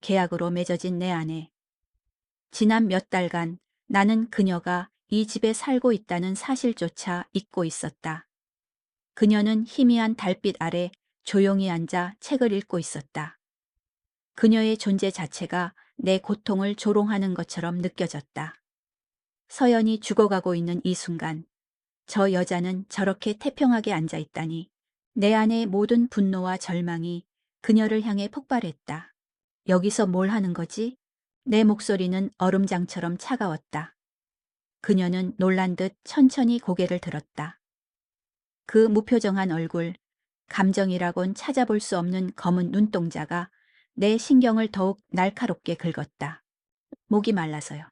계약으로 맺어진 내 아내. 지난 몇 달간 나는 그녀가 이 집에 살고 있다는 사실조차 잊고 있었다. 그녀는 희미한 달빛 아래 조용히 앉아 책을 읽고 있었다. 그녀의 존재 자체가 내 고통을 조롱하는 것처럼 느껴졌다. 서연이 죽어가고 있는 이 순간, 저 여자는 저렇게 태평하게 앉아 있다니. 내 안의 모든 분노와 절망이 그녀를 향해 폭발했다. 여기서 뭘 하는 거지? 내 목소리는 얼음장처럼 차가웠다. 그녀는 놀란 듯 천천히 고개를 들었다. 그 무표정한 얼굴, 감정이라곤 찾아볼 수 없는 검은 눈동자가 내 신경을 더욱 날카롭게 긁었다. 목이 말라서요.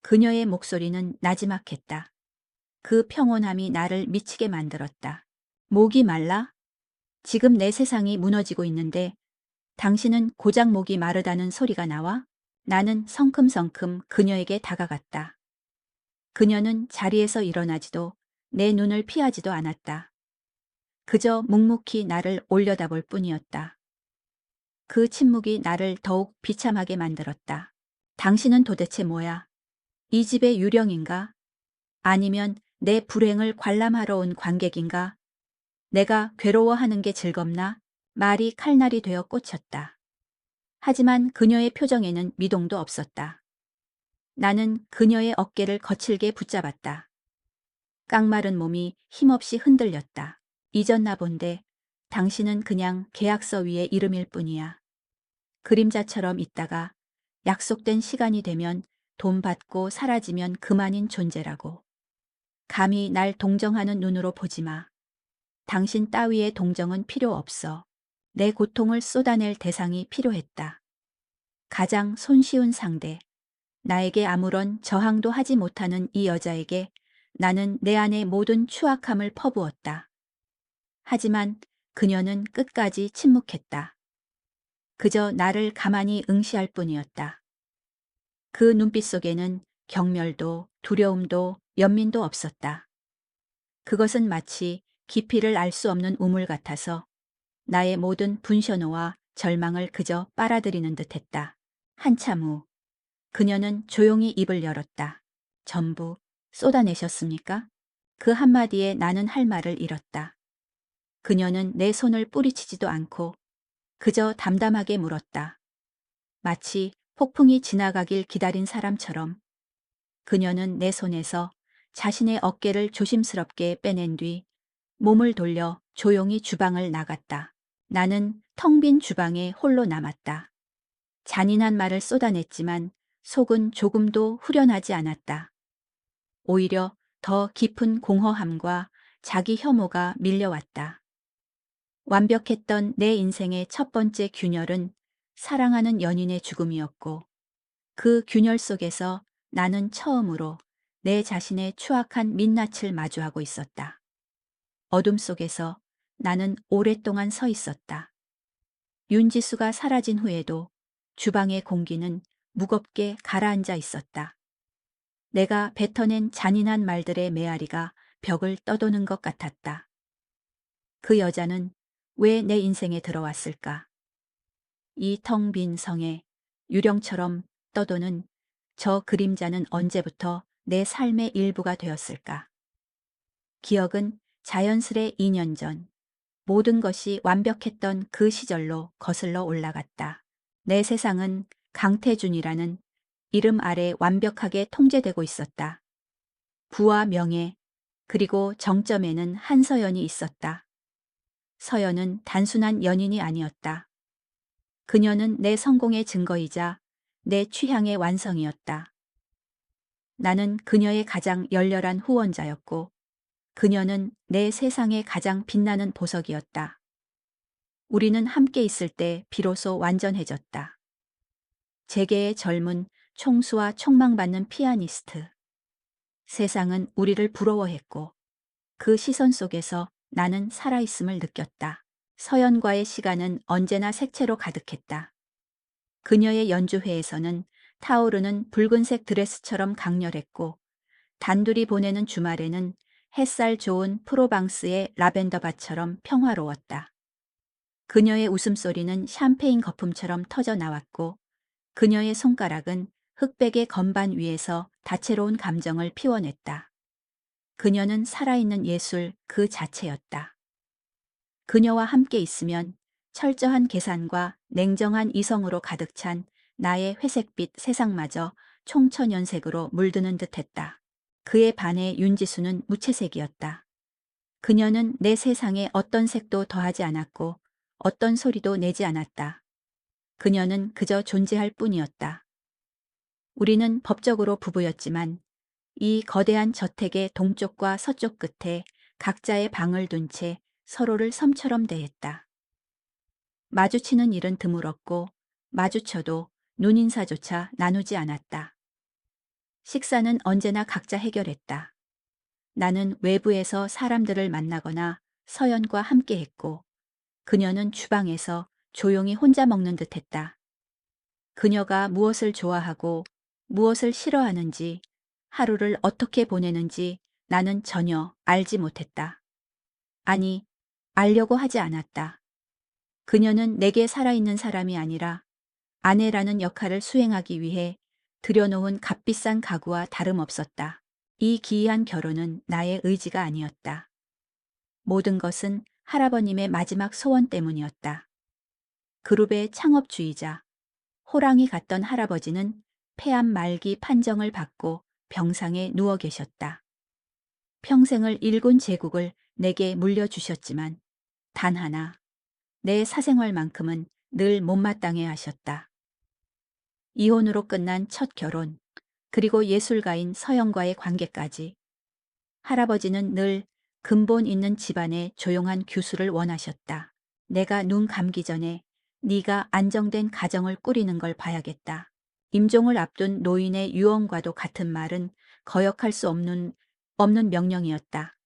그녀의 목소리는 나지막했다. 그 평온함이 나를 미치게 만들었다. 목이 말라? 지금 내 세상이 무너지고 있는데 당신은 고작 목이 마르다는 소리가 나와? 나는 성큼성큼 그녀에게 다가갔다. 그녀는 자리에서 일어나지도 내 눈을 피하지도 않았다. 그저 묵묵히 나를 올려다볼 뿐이었다. 그 침묵이 나를 더욱 비참하게 만들었다. 당신은 도대체 뭐야? 이 집의 유령인가? 아니면 내 불행을 관람하러 온 관객인가? 내가 괴로워하는 게 즐겁나? 말이 칼날이 되어 꽂혔다. 하지만 그녀의 표정에는 미동도 없었다. 나는 그녀의 어깨를 거칠게 붙잡았다. 깡마른 몸이 힘없이 흔들렸다. 잊었나 본데 당신은 그냥 계약서 위의 이름일 뿐이야. 그림자처럼 있다가 약속된 시간이 되면 돈 받고 사라지면 그만인 존재라고. 감히 날 동정하는 눈으로 보지 마. 당신 따위의 동정은 필요 없어. 내 고통을 쏟아낼 대상이 필요했다. 가장 손쉬운 상대. 나에게 아무런 저항도 하지 못하는 이 여자에게 나는 내 안의 모든 추악함을 퍼부었다. 하지만 그녀는 끝까지 침묵했다. 그저 나를 가만히 응시할 뿐이었다. 그 눈빛 속에는 경멸도 두려움도 연민도 없었다. 그것은 마치 깊이를 알 수 없는 우물 같아서 나의 모든 분셔노와 절망을 그저 빨아들이는 듯했다. 한참 후 그녀는 조용히 입을 열었다. 전부 쏟아내셨습니까? 그 한마디에 나는 할 말을 잃었다. 그녀는 내 손을 뿌리치지도 않고 그저 담담하게 물었다. 마치 폭풍이 지나가길 기다린 사람처럼. 그녀는 내 손에서 자신의 어깨를 조심스럽게 빼낸 뒤 몸을 돌려 조용히 주방을 나갔다. 나는 텅 빈 주방에 홀로 남았다. 잔인한 말을 쏟아냈지만 속은 조금도 후련하지 않았다. 오히려 더 깊은 공허함과 자기 혐오가 밀려왔다. 완벽했던 내 인생의 첫 번째 균열은 사랑하는 연인의 죽음이었고 그 균열 속에서 나는 처음으로 내 자신의 추악한 민낯을 마주하고 있었다. 어둠 속에서 나는 오랫동안 서 있었다. 윤지수가 사라진 후에도 주방의 공기는 무겁게 가라앉아 있었다. 내가 뱉어낸 잔인한 말들의 메아리가 벽을 떠도는 것 같았다. 그 여자는 왜 내 인생에 들어왔을까? 이 텅 빈 성에 유령처럼 떠도는 저 그림자는 언제부터 내 삶의 일부가 되었을까? 기억은 자연스레 2년 전 모든 것이 완벽했던 그 시절로 거슬러 올라갔다. 내 세상은 강태준이라는 이름 아래 완벽하게 통제되고 있었다. 부와 명예, 그리고 정점에는 한서연이 있었다. 서연은 단순한 연인이 아니었다. 그녀는 내 성공의 증거이자 내 취향의 완성이었다. 나는 그녀의 가장 열렬한 후원자였고 그녀는 내 세상의 가장 빛나는 보석이었다. 우리는 함께 있을 때 비로소 완전해졌다. 재계의 젊은 총수와 촉망받는 피아니스트. 세상은 우리를 부러워했고 그 시선 속에서 나는 살아있음을 느꼈다. 서연과의 시간은 언제나 색채로 가득했다. 그녀의 연주회에서는 타오르는 붉은색 드레스처럼 강렬했고 단둘이 보내는 주말에는 햇살 좋은 프로방스의 라벤더밭처럼 평화로웠다. 그녀의 웃음소리는 샴페인 거품처럼 터져 나왔고 그녀의 손가락은 흑백의 건반 위에서 다채로운 감정을 피워냈다. 그녀는 살아있는 예술 그 자체였다. 그녀와 함께 있으면 철저한 계산과 냉정한 이성으로 가득 찬 나의 회색빛 세상마저 총천연색으로 물드는 듯했다. 그에 반해 윤지수는 무채색이었다. 그녀는 내 세상에 어떤 색도 더하지 않았고 어떤 소리도 내지 않았다. 그녀는 그저 존재할 뿐이었다. 우리는 법적으로 부부였지만 이 거대한 저택의 동쪽과 서쪽 끝에 각자의 방을 둔 채 서로를 섬처럼 대했다. 마주치는 일은 드물었고 마주쳐도 눈인사조차 나누지 않았다. 식사는 언제나 각자 해결했다. 나는 외부에서 사람들을 만나거나 서연과 함께했고 그녀는 주방에서 조용히 혼자 먹는 듯했다. 그녀가 무엇을 좋아하고 무엇을 싫어하는지 하루를 어떻게 보내는지 나는 전혀 알지 못했다. 아니, 알려고 하지 않았다. 그녀는 내게 살아있는 사람이 아니라 아내라는 역할을 수행하기 위해 들여놓은 값비싼 가구와 다름없었다. 이 기이한 결혼은 나의 의지가 아니었다. 모든 것은 할아버님의 마지막 소원 때문이었다. 그룹의 창업주의자, 호랑이 같던 할아버지는 폐암 말기 판정을 받고 병상에 누워 계셨다. 평생을 일군 제국을 내게 물려주셨지만 단 하나, 내 사생활만큼은 늘 못마땅해 하셨다. 이혼으로 끝난 첫 결혼, 그리고 예술가인 서영과의 관계까지. 할아버지는 늘 근본 있는 집안의 조용한 규수를 원하셨다. 내가 눈 감기 전에 네가 안정된 가정을 꾸리는 걸 봐야겠다. 임종을 앞둔 노인의 유언과도 같은 말은 거역할 수 없는 명령이었다.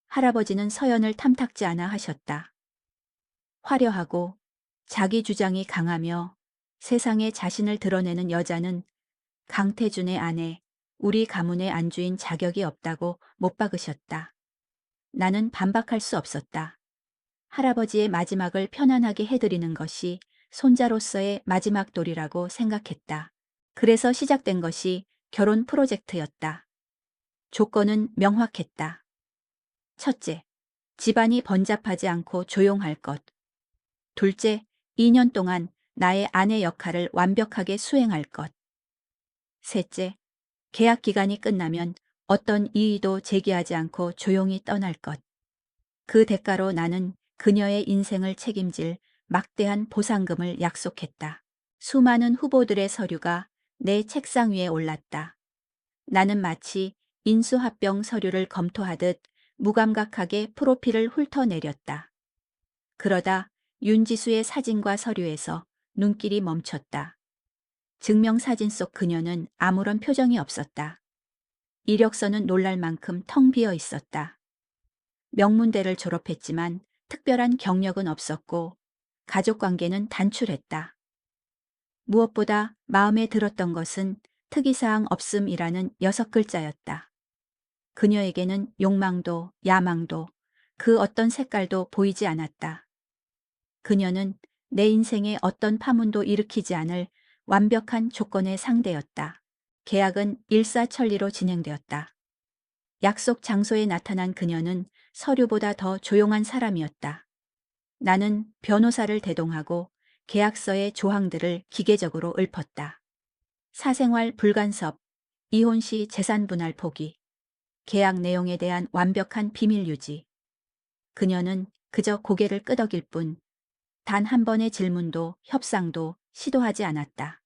할아버지는 서연을 탐탁지 않아 하셨다. 화려하고 자기 주장이 강하며 세상에 자신을 드러내는 여자는 강태준의 아내, 우리 가문의 안주인 자격이 없다고 못 박으셨다. 나는 반박할 수 없었다. 할아버지의 마지막을 편안하게 해드리는 것이 손자로서의 마지막 도리라고 생각했다. 그래서 시작된 것이 결혼 프로젝트였다. 조건은 명확했다. 첫째, 집안이 번잡하지 않고 조용할 것. 둘째, 2년 동안 나의 아내 역할을 완벽하게 수행할 것. 셋째, 계약 기간이 끝나면 어떤 이의도 제기하지 않고 조용히 떠날 것. 그 대가로 나는 그녀의 인생을 책임질 막대한 보상금을 약속했다. 수많은 후보들의 서류가 내 책상 위에 올랐다. 나는 마치 인수합병 서류를 검토하듯 무감각하게 프로필을 훑어내렸다. 그러다 윤지수의 사진과 서류에서 눈길이 멈췄다. 증명사진 속 그녀는 아무런 표정이 없었다. 이력서는 놀랄 만큼 텅 비어 있었다. 명문대를 졸업했지만 특별한 경력은 없었고 가족관계는 단출했다. 무엇보다 마음에 들었던 것은 특이사항 없음이라는 6글자였다. 그녀에게는 욕망도 야망도 그 어떤 색깔도 보이지 않았다. 그녀는 내 인생에 어떤 파문도 일으키지 않을 완벽한 조건의 상대였다. 계약은 일사천리로 진행되었다. 약속 장소에 나타난 그녀는 서류보다 더 조용한 사람이었다. 나는 변호사를 대동하고 계약서의 조항들을 기계적으로 읊었다. 사생활 불간섭, 이혼 시 재산 분할 포기, 계약 내용에 대한 완벽한 비밀 유지. 그녀는 그저 고개를 끄덕일 뿐 단 한 번의 질문도 협상도 시도하지 않았다.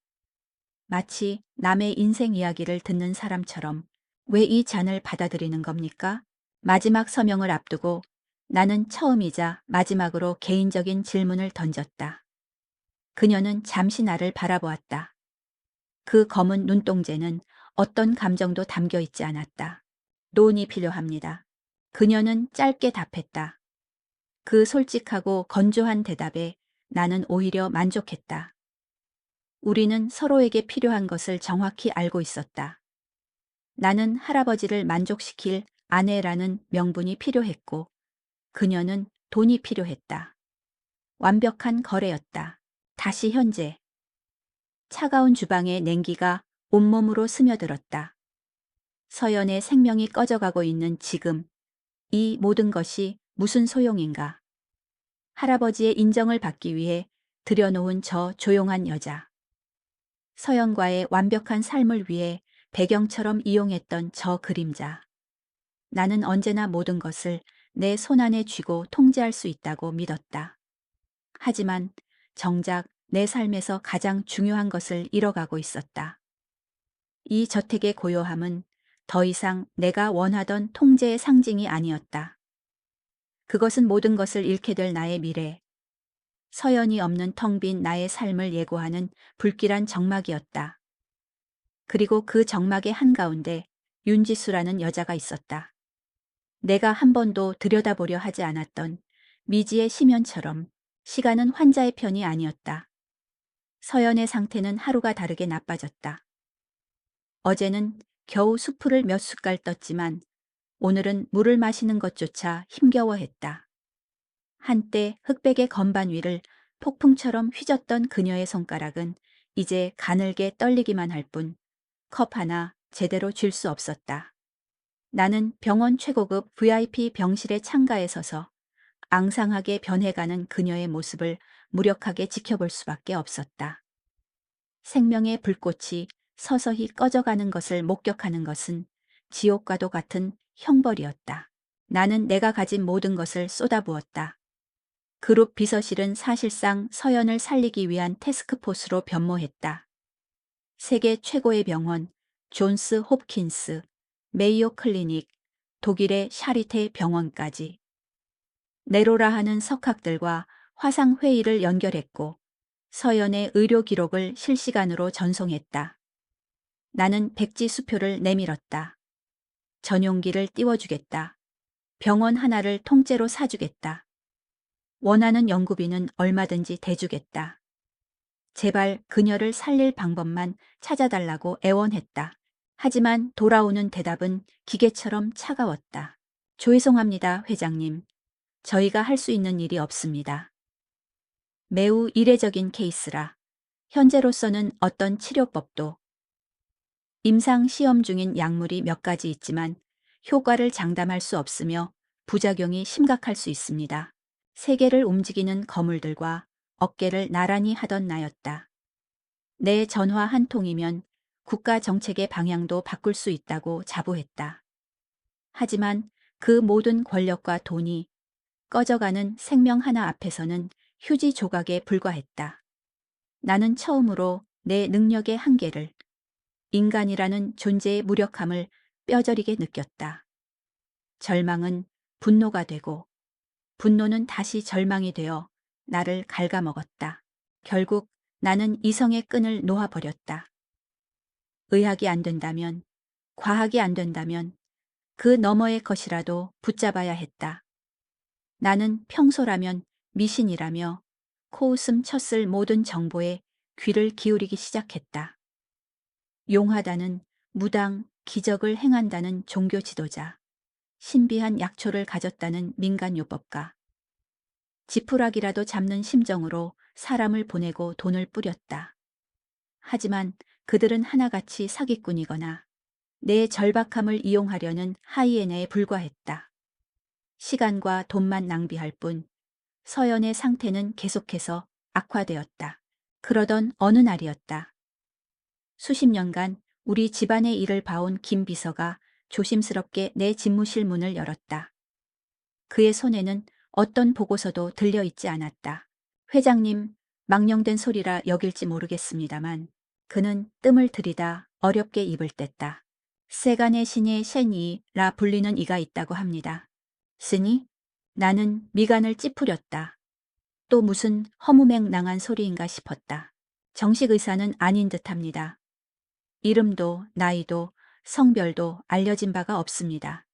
마치 남의 인생 이야기를 듣는 사람처럼 왜 이 잔을 받아들이는 겁니까? 마지막 서명을 앞두고 나는 처음이자 마지막으로 개인적인 질문을 던졌다. 그녀는 잠시 나를 바라보았다. 그 검은 눈동자는 어떤 감정도 담겨 있지 않았다. 돈이 필요합니다. 그녀는 짧게 답했다. 그 솔직하고 건조한 대답에 나는 오히려 만족했다. 우리는 서로에게 필요한 것을 정확히 알고 있었다. 나는 할아버지를 만족시킬 아내라는 명분이 필요했고 그녀는 돈이 필요했다. 완벽한 거래였다. 다시 현재. 차가운 주방의 냉기가 온몸으로 스며들었다. 서연의 생명이 꺼져가고 있는 지금, 이 모든 것이 무슨 소용인가? 할아버지의 인정을 받기 위해 들여놓은 저 조용한 여자. 서연과의 완벽한 삶을 위해 배경처럼 이용했던 저 그림자. 나는 언제나 모든 것을 내 손안에 쥐고 통제할 수 있다고 믿었다. 하지만 정작 내 삶에서 가장 중요한 것을 잃어가고 있었다. 이 저택의 고요함은 더 이상 내가 원하던 통제의 상징이 아니었다. 그것은 모든 것을 잃게 될 나의 미래, 서연이 없는 텅 빈 나의 삶을 예고하는 불길한 정막이었다. 그리고 그 정막의 한가운데 윤지수라는 여자가 있었다. 내가 한 번도 들여다보려 하지 않았던 미지의 심연처럼 시간은 환자의 편이 아니었다. 서연의 상태는 하루가 다르게 나빠졌다. 어제는 겨우 수프를 몇 숟갈 떴지만 오늘은 물을 마시는 것조차 힘겨워했다. 한때 흑백의 건반 위를 폭풍처럼 휘젓던 그녀의 손가락은 이제 가늘게 떨리기만 할 뿐 컵 하나 제대로 쥘 수 없었다. 나는 병원 최고급 VIP 병실의 창가에 서서 앙상하게 변해가는 그녀의 모습을 무력하게 지켜볼 수밖에 없었다. 생명의 불꽃이 서서히 꺼져가는 것을 목격하는 것은 지옥과도 같은 형벌이었다. 나는 내가 가진 모든 것을 쏟아부었다. 그룹 비서실은 사실상 서연을 살리기 위한 태스크포스로 변모했다. 세계 최고의 병원, 존스 홉킨스, 메이오 클리닉, 독일의 샤리테 병원까지. 네로라 하는 석학들과 화상회의를 연결했고 서연의 의료 기록을 실시간으로 전송했다. 나는 백지 수표를 내밀었다. 전용기를 띄워주겠다. 병원 하나를 통째로 사주겠다. 원하는 연구비는 얼마든지 대주겠다. 제발 그녀를 살릴 방법만 찾아달라고 애원했다. 하지만 돌아오는 대답은 기계처럼 차가웠다. 죄송합니다, 회장님. 저희가 할 수 있는 일이 없습니다. 매우 이례적인 케이스라 현재로서는 어떤 치료법도 임상 시험 중인 약물이 몇 가지 있지만 효과를 장담할 수 없으며 부작용이 심각할 수 있습니다. 세계를 움직이는 거물들과 어깨를 나란히 하던 나였다. 내 전화 한 통이면 국가 정책의 방향도 바꿀 수 있다고 자부했다. 하지만 그 모든 권력과 돈이 꺼져가는 생명 하나 앞에서는 휴지 조각에 불과했다. 나는 처음으로 내 능력의 한계를, 인간이라는 존재의 무력함을 뼈저리게 느꼈다. 절망은 분노가 되고 분노는 다시 절망이 되어 나를 갉아먹었다. 결국 나는 이성의 끈을 놓아버렸다. 의학이 안 된다면, 과학이 안 된다면 그 너머의 것이라도 붙잡아야 했다. 나는 평소라면 미신이라며 코웃음 쳤을 모든 정보에 귀를 기울이기 시작했다. 용하다는 무당, 기적을 행한다는 종교 지도자, 신비한 약초를 가졌다는 민간요법가, 지푸라기라도 잡는 심정으로 사람을 보내고 돈을 뿌렸다. 하지만 그들은 하나같이 사기꾼이거나 내 절박함을 이용하려는 하이에나에 불과했다. 시간과 돈만 낭비할 뿐 서연의 상태는 계속해서 악화되었다. 그러던 어느 날이었다. 수십 년간 우리 집안의 일을 봐온 김 비서가 조심스럽게 내 집무실 문을 열었다. 그의 손에는 어떤 보고서도 들려있지 않았다. 회장님, 망령된 소리라 여길지 모르겠습니다만 그는 뜸을 들이다 어렵게 입을 뗐다. 세간의 신의 쉔이라 불리는 이가 있다고 합니다. 스니? 나는 미간을 찌푸렸다. 또 무슨 허무맹랑한 소리인가 싶었다. 정식 의사는 아닌 듯합니다. 이름도 나이도 성별도 알려진 바가 없습니다.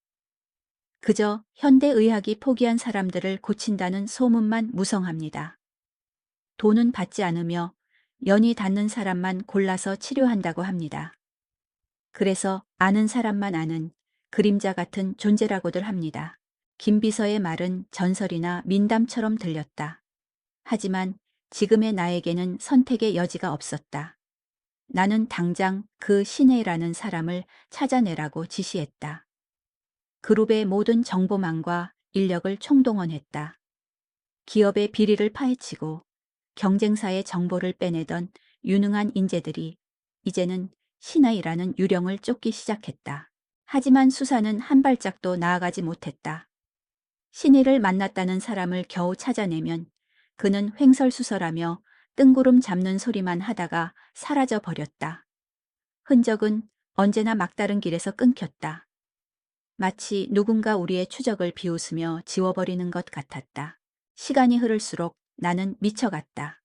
그저 현대의학이 포기한 사람들을 고친다는 소문만 무성합니다. 돈은 받지 않으며 연이 닿는 사람만 골라서 치료한다고 합니다. 그래서 아는 사람만 아는 그림자 같은 존재라고들 합니다. 김 비서의 말은 전설이나 민담처럼 들렸다. 하지만 지금의 나에게는 선택의 여지가 없었다. 나는 당장 그 신혜라는 사람을 찾아내라고 지시했다. 그룹의 모든 정보망과 인력을 총동원했다. 기업의 비리를 파헤치고 경쟁사의 정보를 빼내던 유능한 인재들이 이제는 신하이라는 유령을 쫓기 시작했다. 하지만 수사는 한 발짝도 나아가지 못했다. 신의를 만났다는 사람을 겨우 찾아내면 그는 횡설수설하며 뜬구름 잡는 소리만 하다가 사라져 버렸다. 흔적은 언제나 막다른 길에서 끊겼다. 마치 누군가 우리의 추적을 비웃으며 지워버리는 것 같았다. 시간이 흐를수록 나는 미쳐갔다.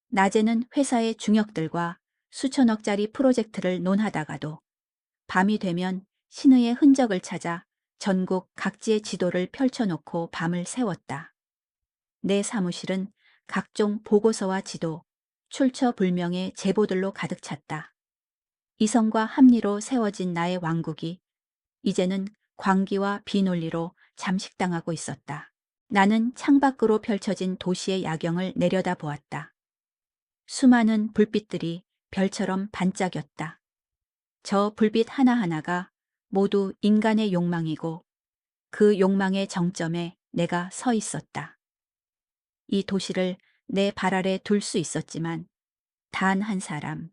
낮에는 회사의 중역들과 수천억짜리 프로젝트를 논하다가도 밤이 되면 신의의 흔적을 찾아 전국 각지의 지도를 펼쳐놓고 밤을 새웠다. 내 사무실은 각종 보고서와 지도, 출처불명의 제보들로 가득 찼다. 이성과 합리로 세워진 나의 왕국이 이제는 광기와 비논리로 잠식당하고 있었다. 나는 창밖으로 펼쳐진 도시의 야경을 내려다보았다. 수많은 불빛들이 별처럼 반짝였다. 저 불빛 하나하나가 모두 인간의 욕망이고 그 욕망의 정점에 내가 서 있었다. 이 도시를 내 발 아래 둘 수 있었지만 단 한 사람,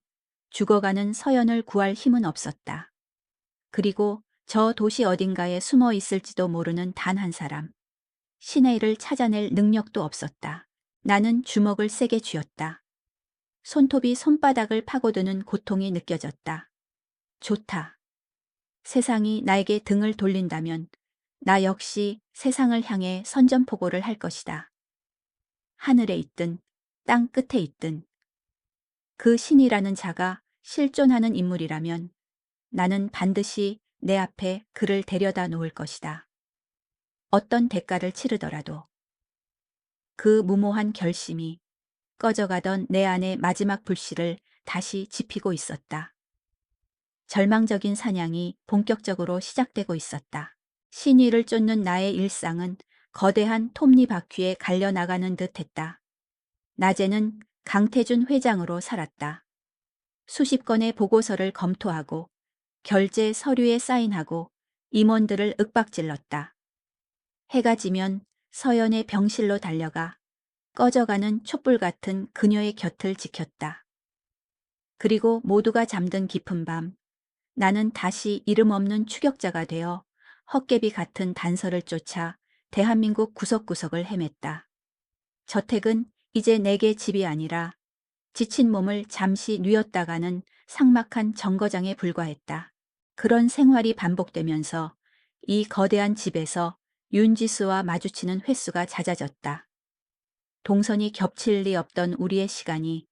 죽어가는 서연을 구할 힘은 없었다. 그리고 저 도시 어딘가에 숨어 있을지도 모르는 단 한 사람, 신혜를 찾아낼 능력도 없었다. 나는 주먹을 세게 쥐었다. 손톱이 손바닥을 파고드는 고통이 느껴졌다. 좋다. 세상이 나에게 등을 돌린다면 나 역시 세상을 향해 선전포고를 할 것이다. 하늘에 있든 땅 끝에 있든 그 신이라는 자가 실존하는 인물이라면 나는 반드시 내 앞에 그를 데려다 놓을 것이다. 어떤 대가를 치르더라도. 그 무모한 결심이 꺼져가던 내 안의 마지막 불씨를 다시 지피고 있었다. 절망적인 사냥이 본격적으로 시작되고 있었다. 신의를 쫓는 나의 일상은 거대한 톱니바퀴에 갈려나가는 듯했다. 낮에는 강태준 회장으로 살았다. 수십 건의 보고서를 검토하고 결제 서류에 사인하고 임원들을 윽박질렀다. 해가 지면 서연의 병실로 달려가 꺼져가는 촛불 같은 그녀의 곁을 지켰다. 그리고 모두가 잠든 깊은 밤, 나는 다시 이름 없는 추격자가 되어 헛개비 같은 단서를 쫓아 대한민국 구석구석을 헤맸다. 저택은 이제 내게 집이 아니라 지친 몸을 잠시 뉘었다가는 삭막한 정거장에 불과했다. 그런 생활이 반복되면서 이 거대한 집에서 윤지수와 마주치는 횟수가 잦아졌다. 동선이 겹칠 리 없던 우리의 시간이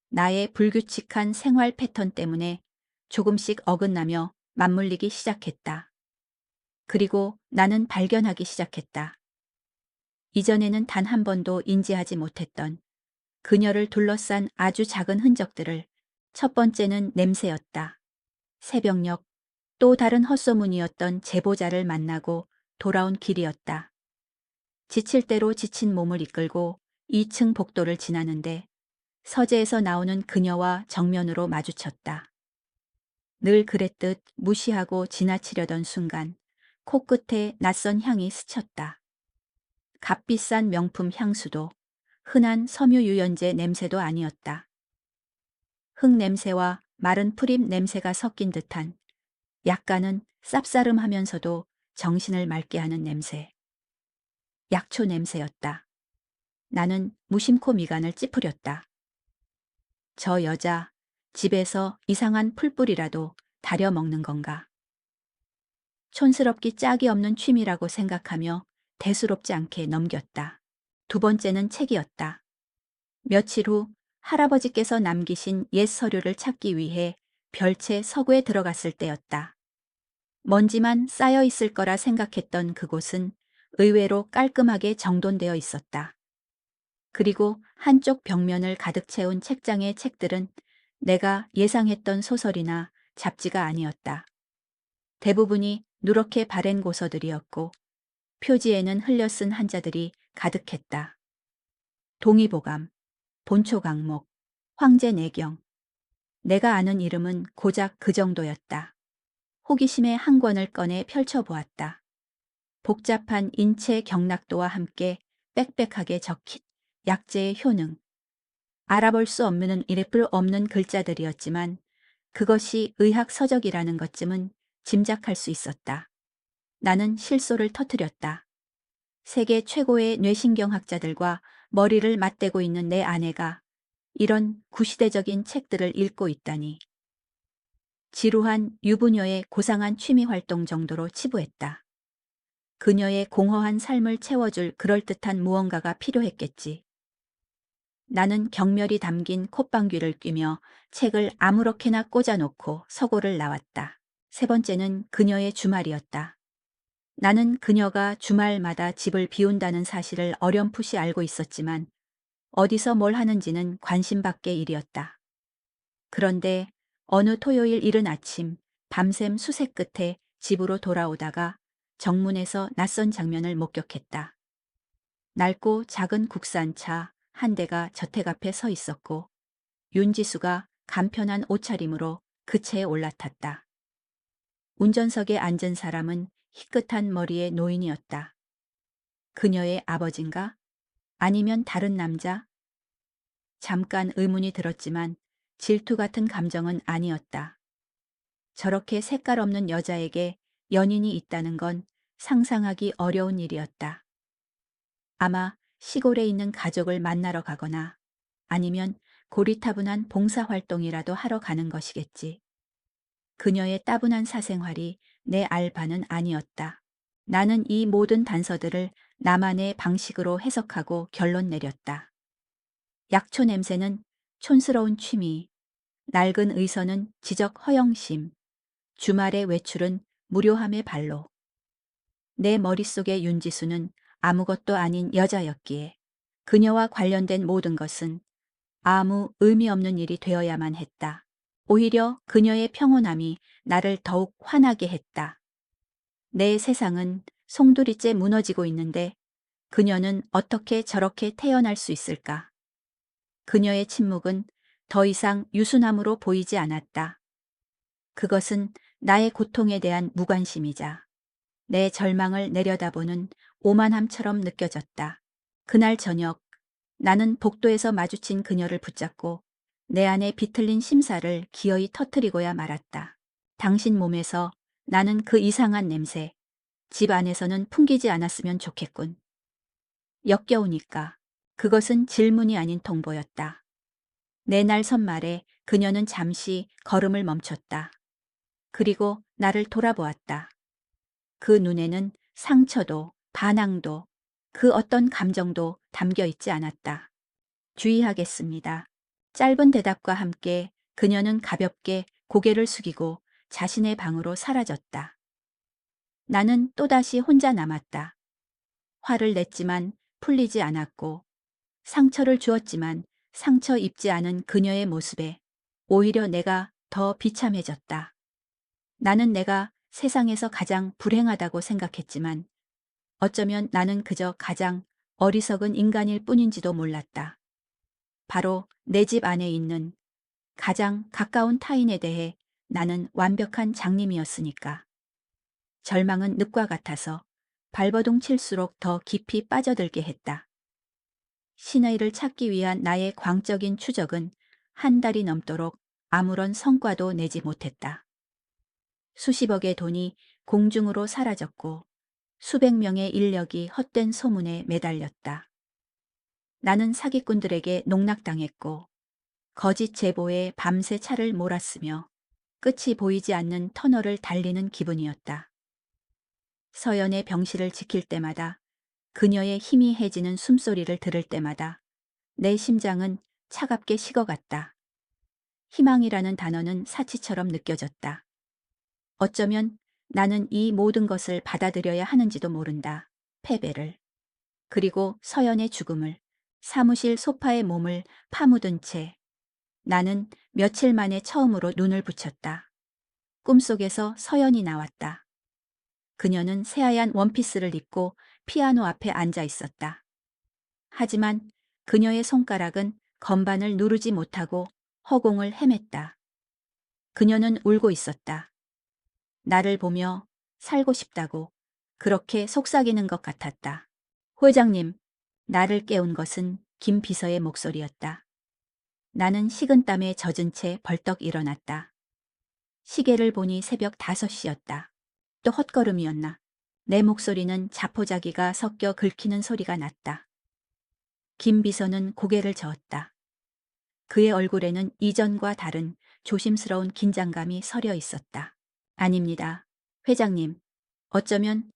나의 불규칙한 생활 패턴 때문에 조금씩 어긋나며 맞물리기 시작했다. 그리고 나는 발견하기 시작했다. 이전에는 단 한 번도 인지하지 못했던 그녀를 둘러싼 아주 작은 흔적들을. 첫 번째는 냄새였다. 새벽녘 또 다른 헛소문이었던 제보자를 만나고 돌아온 길이었다. 지칠 대로 지친 몸을 이끌고 2층 복도를 지나는데 서재에서 나오는 그녀와 정면으로 마주쳤다. 늘 그랬듯 무시하고 지나치려던 순간 코끝에 낯선 향이 스쳤다. 값비싼 명품 향수도 흔한 섬유유연제 냄새도 아니었다. 흙 냄새와 마른 프림 냄새가 섞인 듯한 약간은 쌉싸름하면서도 정신을 맑게 하는 냄새. 약초 냄새였다. 나는 무심코 미간을 찌푸렸다. 저 여자 집에서 이상한 풀뿌리라도 다려 먹는 건가. 촌스럽기 짝이 없는 취미라고 생각하며 대수롭지 않게 넘겼다. 두 번째는 책이었다. 며칠 후 할아버지께서 남기신 옛 서류를 찾기 위해 별채 서구에 들어갔을 때였다. 먼지만 쌓여 있을 거라 생각했던 그곳은 의외로 깔끔하게 정돈되어 있었다. 그리고 한쪽 벽면을 가득 채운 책장의 책들은 내가 예상했던 소설이나 잡지가 아니었다. 대부분이 누렇게 바랜 고서들이었고 표지에는 흘려쓴 한자들이 가득했다. 동의보감, 본초강목, 황제내경. 내가 아는 이름은 고작 그 정도였다. 호기심에 한 권을 꺼내 펼쳐보았다. 복잡한 인체 경락도와 함께 빽빽하게 적힌 약재의 효능. 알아볼 수 없는 이래뿔 없는 글자들이었지만 그것이 의학 서적이라는 것쯤은 짐작할 수 있었다. 나는 실소를 터뜨렸다. 세계 최고의 뇌신경학자들과 머리를 맞대고 있는 내 아내가 이런 구시대적인 책들을 읽고 있다니. 지루한 유부녀의 고상한 취미 활동 정도로 치부했다. 그녀의 공허한 삶을 채워줄 그럴듯한 무언가가 필요했겠지. 나는 경멸이 담긴 콧방귀를 뀌며 책을 아무렇게나 꽂아놓고 서고를 나왔다. 세 번째는 그녀의 주말이었다. 나는 그녀가 주말마다 집을 비운다는 사실을 어렴풋이 알고 있었지만 어디서 뭘 하는지는 관심 밖의 일이었다. 그런데 어느 토요일 이른 아침 밤샘 수색 끝에 집으로 돌아오다가 정문에서 낯선 장면을 목격했다. 낡고 작은 국산차 한 대가 저택 앞에 서 있었고 윤지수가 간편한 옷차림으로 그 차에 올라탔다. 운전석에 앉은 사람은 희끗한 머리의 노인이었다. 그녀의 아버지인가? 아니면 다른 남자? 잠깐 의문이 들었지만 질투 같은 감정은 아니었다. 저렇게 색깔 없는 여자에게 연인이 있다는 건 상상하기 어려운 일이었다. 아마 시골에 있는 가족을 만나러 가거나 아니면 고리타분한 봉사활동이라도 하러 가는 것이겠지. 그녀의 따분한 사생활이 내 알 바는 아니었다. 나는 이 모든 단서들을 나만의 방식으로 해석하고 결론 내렸다. 약초 냄새는 촌스러운 취미, 낡은 의서는 지적 허영심, 주말의 외출은 무료함의 발로. 내 머릿속의 윤지수는 아무것도 아닌 여자였기에 그녀와 관련된 모든 것은 아무 의미 없는 일이 되어야만 했다. 오히려 그녀의 평온함이 나를 더욱 화나게 했다. 내 세상은 송두리째 무너지고 있는데 그녀는 어떻게 저렇게 태어날 수 있을까? 그녀의 침묵은 더 이상 유순함으로 보이지 않았다. 그것은 나의 고통에 대한 무관심이자 내 절망을 내려다보는 오만함처럼 느껴졌다. 그날 저녁 나는 복도에서 마주친 그녀를 붙잡고 내 안에 비틀린 심사를 기어이 터뜨리고야 말았다. 당신 몸에서 나는 그 이상한 냄새, 집 안에서는 풍기지 않았으면 좋겠군. 역겨우니까 그것은 질문이 아닌 통보였다. 내 날 선말에 그녀는 잠시 걸음을 멈췄다. 그리고 나를 돌아보았다. 그 눈에는 상처도 반항도 그 어떤 감정도 담겨 있지 않았다. 주의하겠습니다. 짧은 대답과 함께 그녀는 가볍게 고개를 숙이고 자신의 방으로 사라졌다. 나는 또다시 혼자 남았다. 화를 냈지만 풀리지 않았고 상처를 주었지만 상처 입지 않은 그녀의 모습에 오히려 내가 더 비참해졌다. 나는 내가 세상에서 가장 불행하다고 생각했지만 어쩌면 나는 그저 가장 어리석은 인간일 뿐인지도 몰랐다. 바로 내 집 안에 있는 가장 가까운 타인에 대해 나는 완벽한 장님이었으니까. 절망은 늪과 같아서 발버둥 칠수록 더 깊이 빠져들게 했다. 신의를 찾기 위한 나의 광적인 추적은 한 달이 넘도록 아무런 성과도 내지 못했다. 수십억의 돈이 공중으로 사라졌고 수백 명의 인력이 헛된 소문에 매달렸다. 나는 사기꾼들에게 농락당했고 거짓 제보에 밤새 차를 몰았으며 끝이 보이지 않는 터널을 달리는 기분이었다. 서연의 병실을 지킬 때마다 그녀의 희미해지는 숨소리를 들을 때마다 내 심장은 차갑게 식어갔다. 희망이라는 단어는 사치처럼 느껴졌다. 어쩌면 나는 이 모든 것을 받아들여야 하는지도 모른다. 패배를. 그리고 서연의 죽음을. 사무실 소파에 몸을 파묻은 채 나는 며칠 만에 처음으로 눈을 붙였다. 꿈속에서 서연이 나왔다. 그녀는 새하얀 원피스를 입고 피아노 앞에 앉아 있었다. 하지만 그녀의 손가락은 건반을 누르지 못하고 허공을 헤맸다. 그녀는 울고 있었다. 나를 보며 살고 싶다고 그렇게 속삭이는 것 같았다. 회장님, 나를 깨운 것은 김 비서의 목소리였다. 나는 식은땀에 젖은 채 벌떡 일어났다. 시계를 보니 새벽 5시였다. 또 헛걸음이었나. 내 목소리는 자포자기가 섞여 긁히는 소리가 났다. 김 비서는 고개를 저었다. 그의 얼굴에는 이전과 다른 조심스러운 긴장감이 서려 있었다. 아닙니다. 회장님, 어쩌면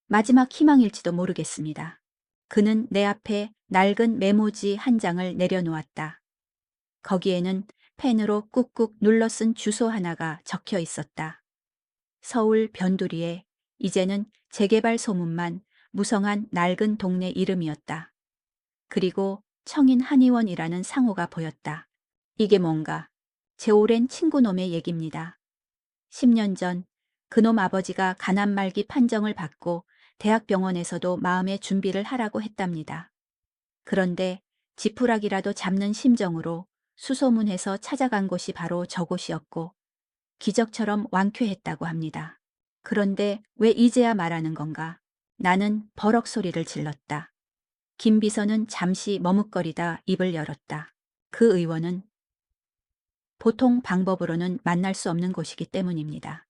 마지막 희망일지도 모르겠습니다. 그는 내 앞에 낡은 메모지 한 장을 내려놓았다. 거기에는 펜으로 꾹꾹 눌러 쓴 주소 하나가 적혀 있었다. 서울 변두리에 이제는 재개발 소문만 무성한 낡은 동네 이름이었다. 그리고 청인 한의원이라는 상호가 보였다. 이게 뭔가 제 오랜 친구놈의 얘기입니다. 10년 전 그놈 아버지가 가난 말기 판정을 받고 대학병원에서도 마음의 준비를 하라고 했답니다. 그런데 지푸라기라도 잡는 심정으로 수소문해서 찾아간 곳이 바로 저곳이었고 기적처럼 완쾌했다고 합니다. 그런데 왜 이제야 말하는 건가? 나는 버럭 소리를 질렀다. 김 비서는 잠시 머뭇거리다 입을 열었다. 그 의원은 보통 방법으로는 만날 수 없는 곳이기 때문입니다.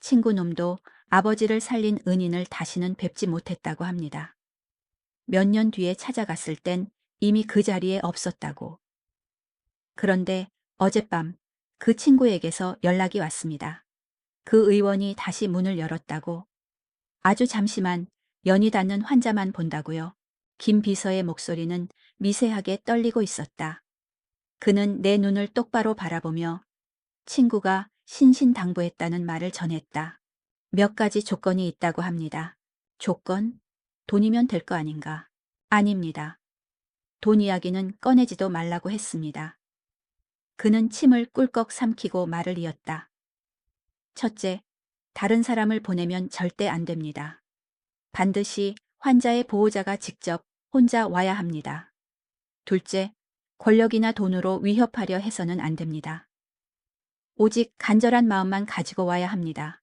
친구놈도 아버지를 살린 은인을 다시는 뵙지 못했다고 합니다. 몇 년 뒤에 찾아갔을 땐 이미 그 자리에 없었다고. 그런데 어젯밤 그 친구에게서 연락이 왔습니다. 그 의원이 다시 문을 열었다고. 아주 잠시만 연이 닿는 환자만 본다고요. 김 비서의 목소리는 미세하게 떨리고 있었다. 그는 내 눈을 똑바로 바라보며 친구가 신신당부했다는 말을 전했다. 몇 가지 조건이 있다고 합니다. 조건? 돈이면 될 거 아닌가? 아닙니다. 돈 이야기는 꺼내지도 말라고 했습니다. 그는 침을 꿀꺽 삼키고 말을 이었다. 첫째, 다른 사람을 보내면 절대 안 됩니다. 반드시 환자의 보호자가 직접 혼자 와야 합니다. 둘째, 권력이나 돈으로 위협하려 해서는 안 됩니다. 오직 간절한 마음만 가지고 와야 합니다.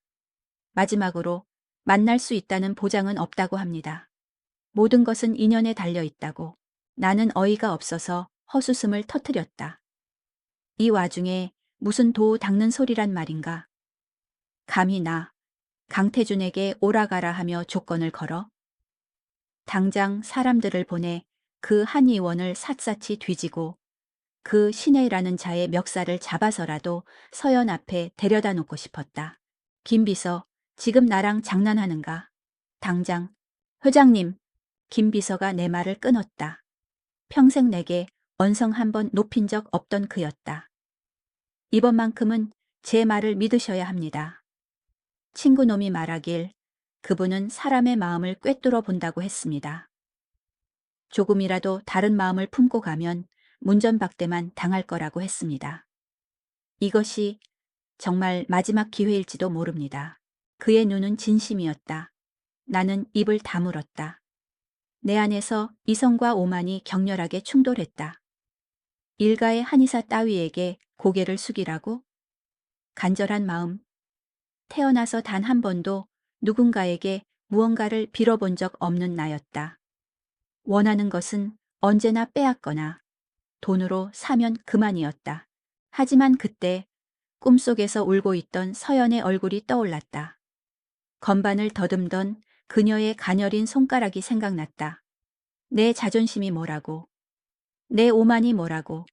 마지막으로 만날 수 있다는 보장은 없다고 합니다. 모든 것은 인연에 달려 있다고. 나는 어이가 없어서 헛웃음을 터뜨렸다. 이 와중에 무슨 도 닦는 소리란 말인가. 감히 나 강태준에게 오라가라 하며 조건을 걸어 당장 사람들을 보내 그 한 의원을 샅샅이 뒤지고 그 신혜라는 자의 멱살을 잡아서라도 서연 앞에 데려다 놓고 싶었다. 김 비서, 지금 나랑 장난하는가? 당장. 회장님, 김 비서가 내 말을 끊었다. 평생 내게 언성 한 번 높인 적 없던 그였다. 이번만큼은 제 말을 믿으셔야 합니다. 친구놈이 말하길 그분은 사람의 마음을 꿰뚫어 본다고 했습니다. 조금이라도 다른 마음을 품고 가면 문전박대만 당할 거라고 했습니다. 이것이 정말 마지막 기회일지도 모릅니다. 그의 눈은 진심이었다. 나는 입을 다물었다. 내 안에서 이성과 오만이 격렬하게 충돌했다. 일가의 한의사 따위에게 고개를 숙이라고? 간절한 마음. 태어나서 단 한 번도 누군가에게 무언가를 빌어본 적 없는 나였다. 원하는 것은 언제나 빼앗거나 돈으로 사면 그만이었다. 하지만 그때 꿈속에서 울고 있던 서연의 얼굴이 떠올랐다. 건반을 더듬던 그녀의 가녀린 손가락이 생각났다. 내 자존심이 뭐라고, 내 오만이 뭐라고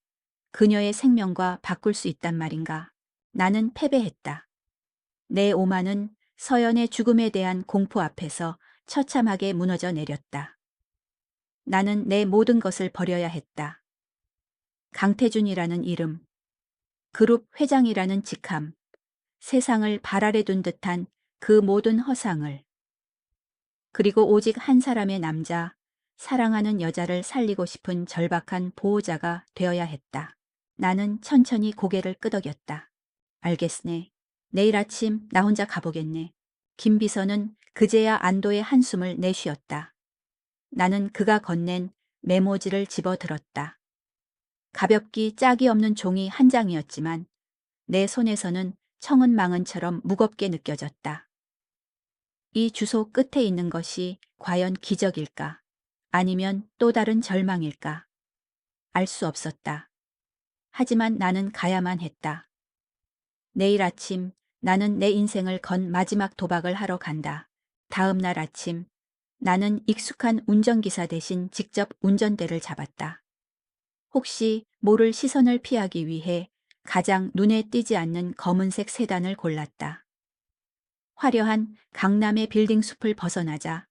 그녀의 생명과 바꿀 수 있단 말인가. 나는 패배했다. 내 오만은 서연의 죽음에 대한 공포 앞에서 처참하게 무너져 내렸다. 나는 내 모든 것을 버려야 했다. 강태준이라는 이름, 그룹 회장이라는 직함, 세상을 발 아래 둔 듯한 그 모든 허상을, 그리고 오직 한 사람의 남자, 사랑하는 여자를 살리고 싶은 절박한 보호자가 되어야 했다. 나는 천천히 고개를 끄덕였다. 알겠네. 내일 아침 나 혼자 가보겠네. 김 비서는 그제야 안도의 한숨을 내쉬었다. 나는 그가 건넨 메모지를 집어들었다. 가볍기 짝이 없는 종이 한 장이었지만 내 손에서는 청은 망은처럼 무겁게 느껴졌다. 이 주소 끝에 있는 것이 과연 기적일까? 아니면 또 다른 절망일까? 알 수 없었다. 하지만 나는 가야만 했다. 내일 아침 나는 내 인생을 건 마지막 도박을 하러 간다. 다음 날 아침 나는 익숙한 운전기사 대신 직접 운전대를 잡았다. 혹시 모를 시선을 피하기 위해 가장 눈에 띄지 않는 검은색 세단을 골랐다. 화려한 강남의 빌딩 숲을 벗어나자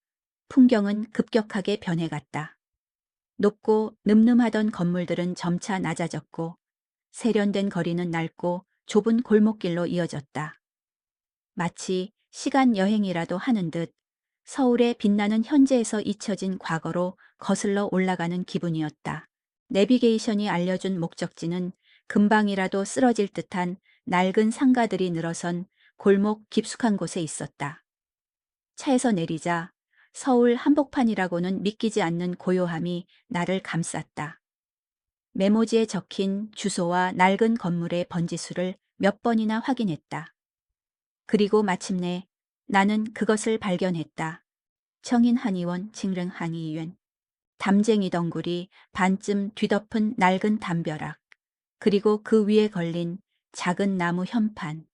풍경은 급격하게 변해갔다. 높고 늠름하던 건물들은 점차 낮아졌고 세련된 거리는 낡고 좁은 골목길로 이어졌다. 마치 시간 여행이라도 하는 듯 서울의 빛나는 현재에서 잊혀진 과거로 거슬러 올라가는 기분이었다. 내비게이션이 알려준 목적지는 금방이라도 쓰러질 듯한 낡은 상가들이 늘어선 골목 깊숙한 곳에 있었다. 차에서 내리자 서울 한복판이라고는 믿기지 않는 고요함이 나를 감쌌다. 메모지에 적힌 주소와 낡은 건물의 번지수를 몇 번이나 확인했다. 그리고 마침내 나는 그것을 발견했다. 청인 한의원 징릉 항의원. 담쟁이 덩굴이 반쯤 뒤덮은 낡은 담벼락. 그리고 그 위에 걸린 작은 나무 현판.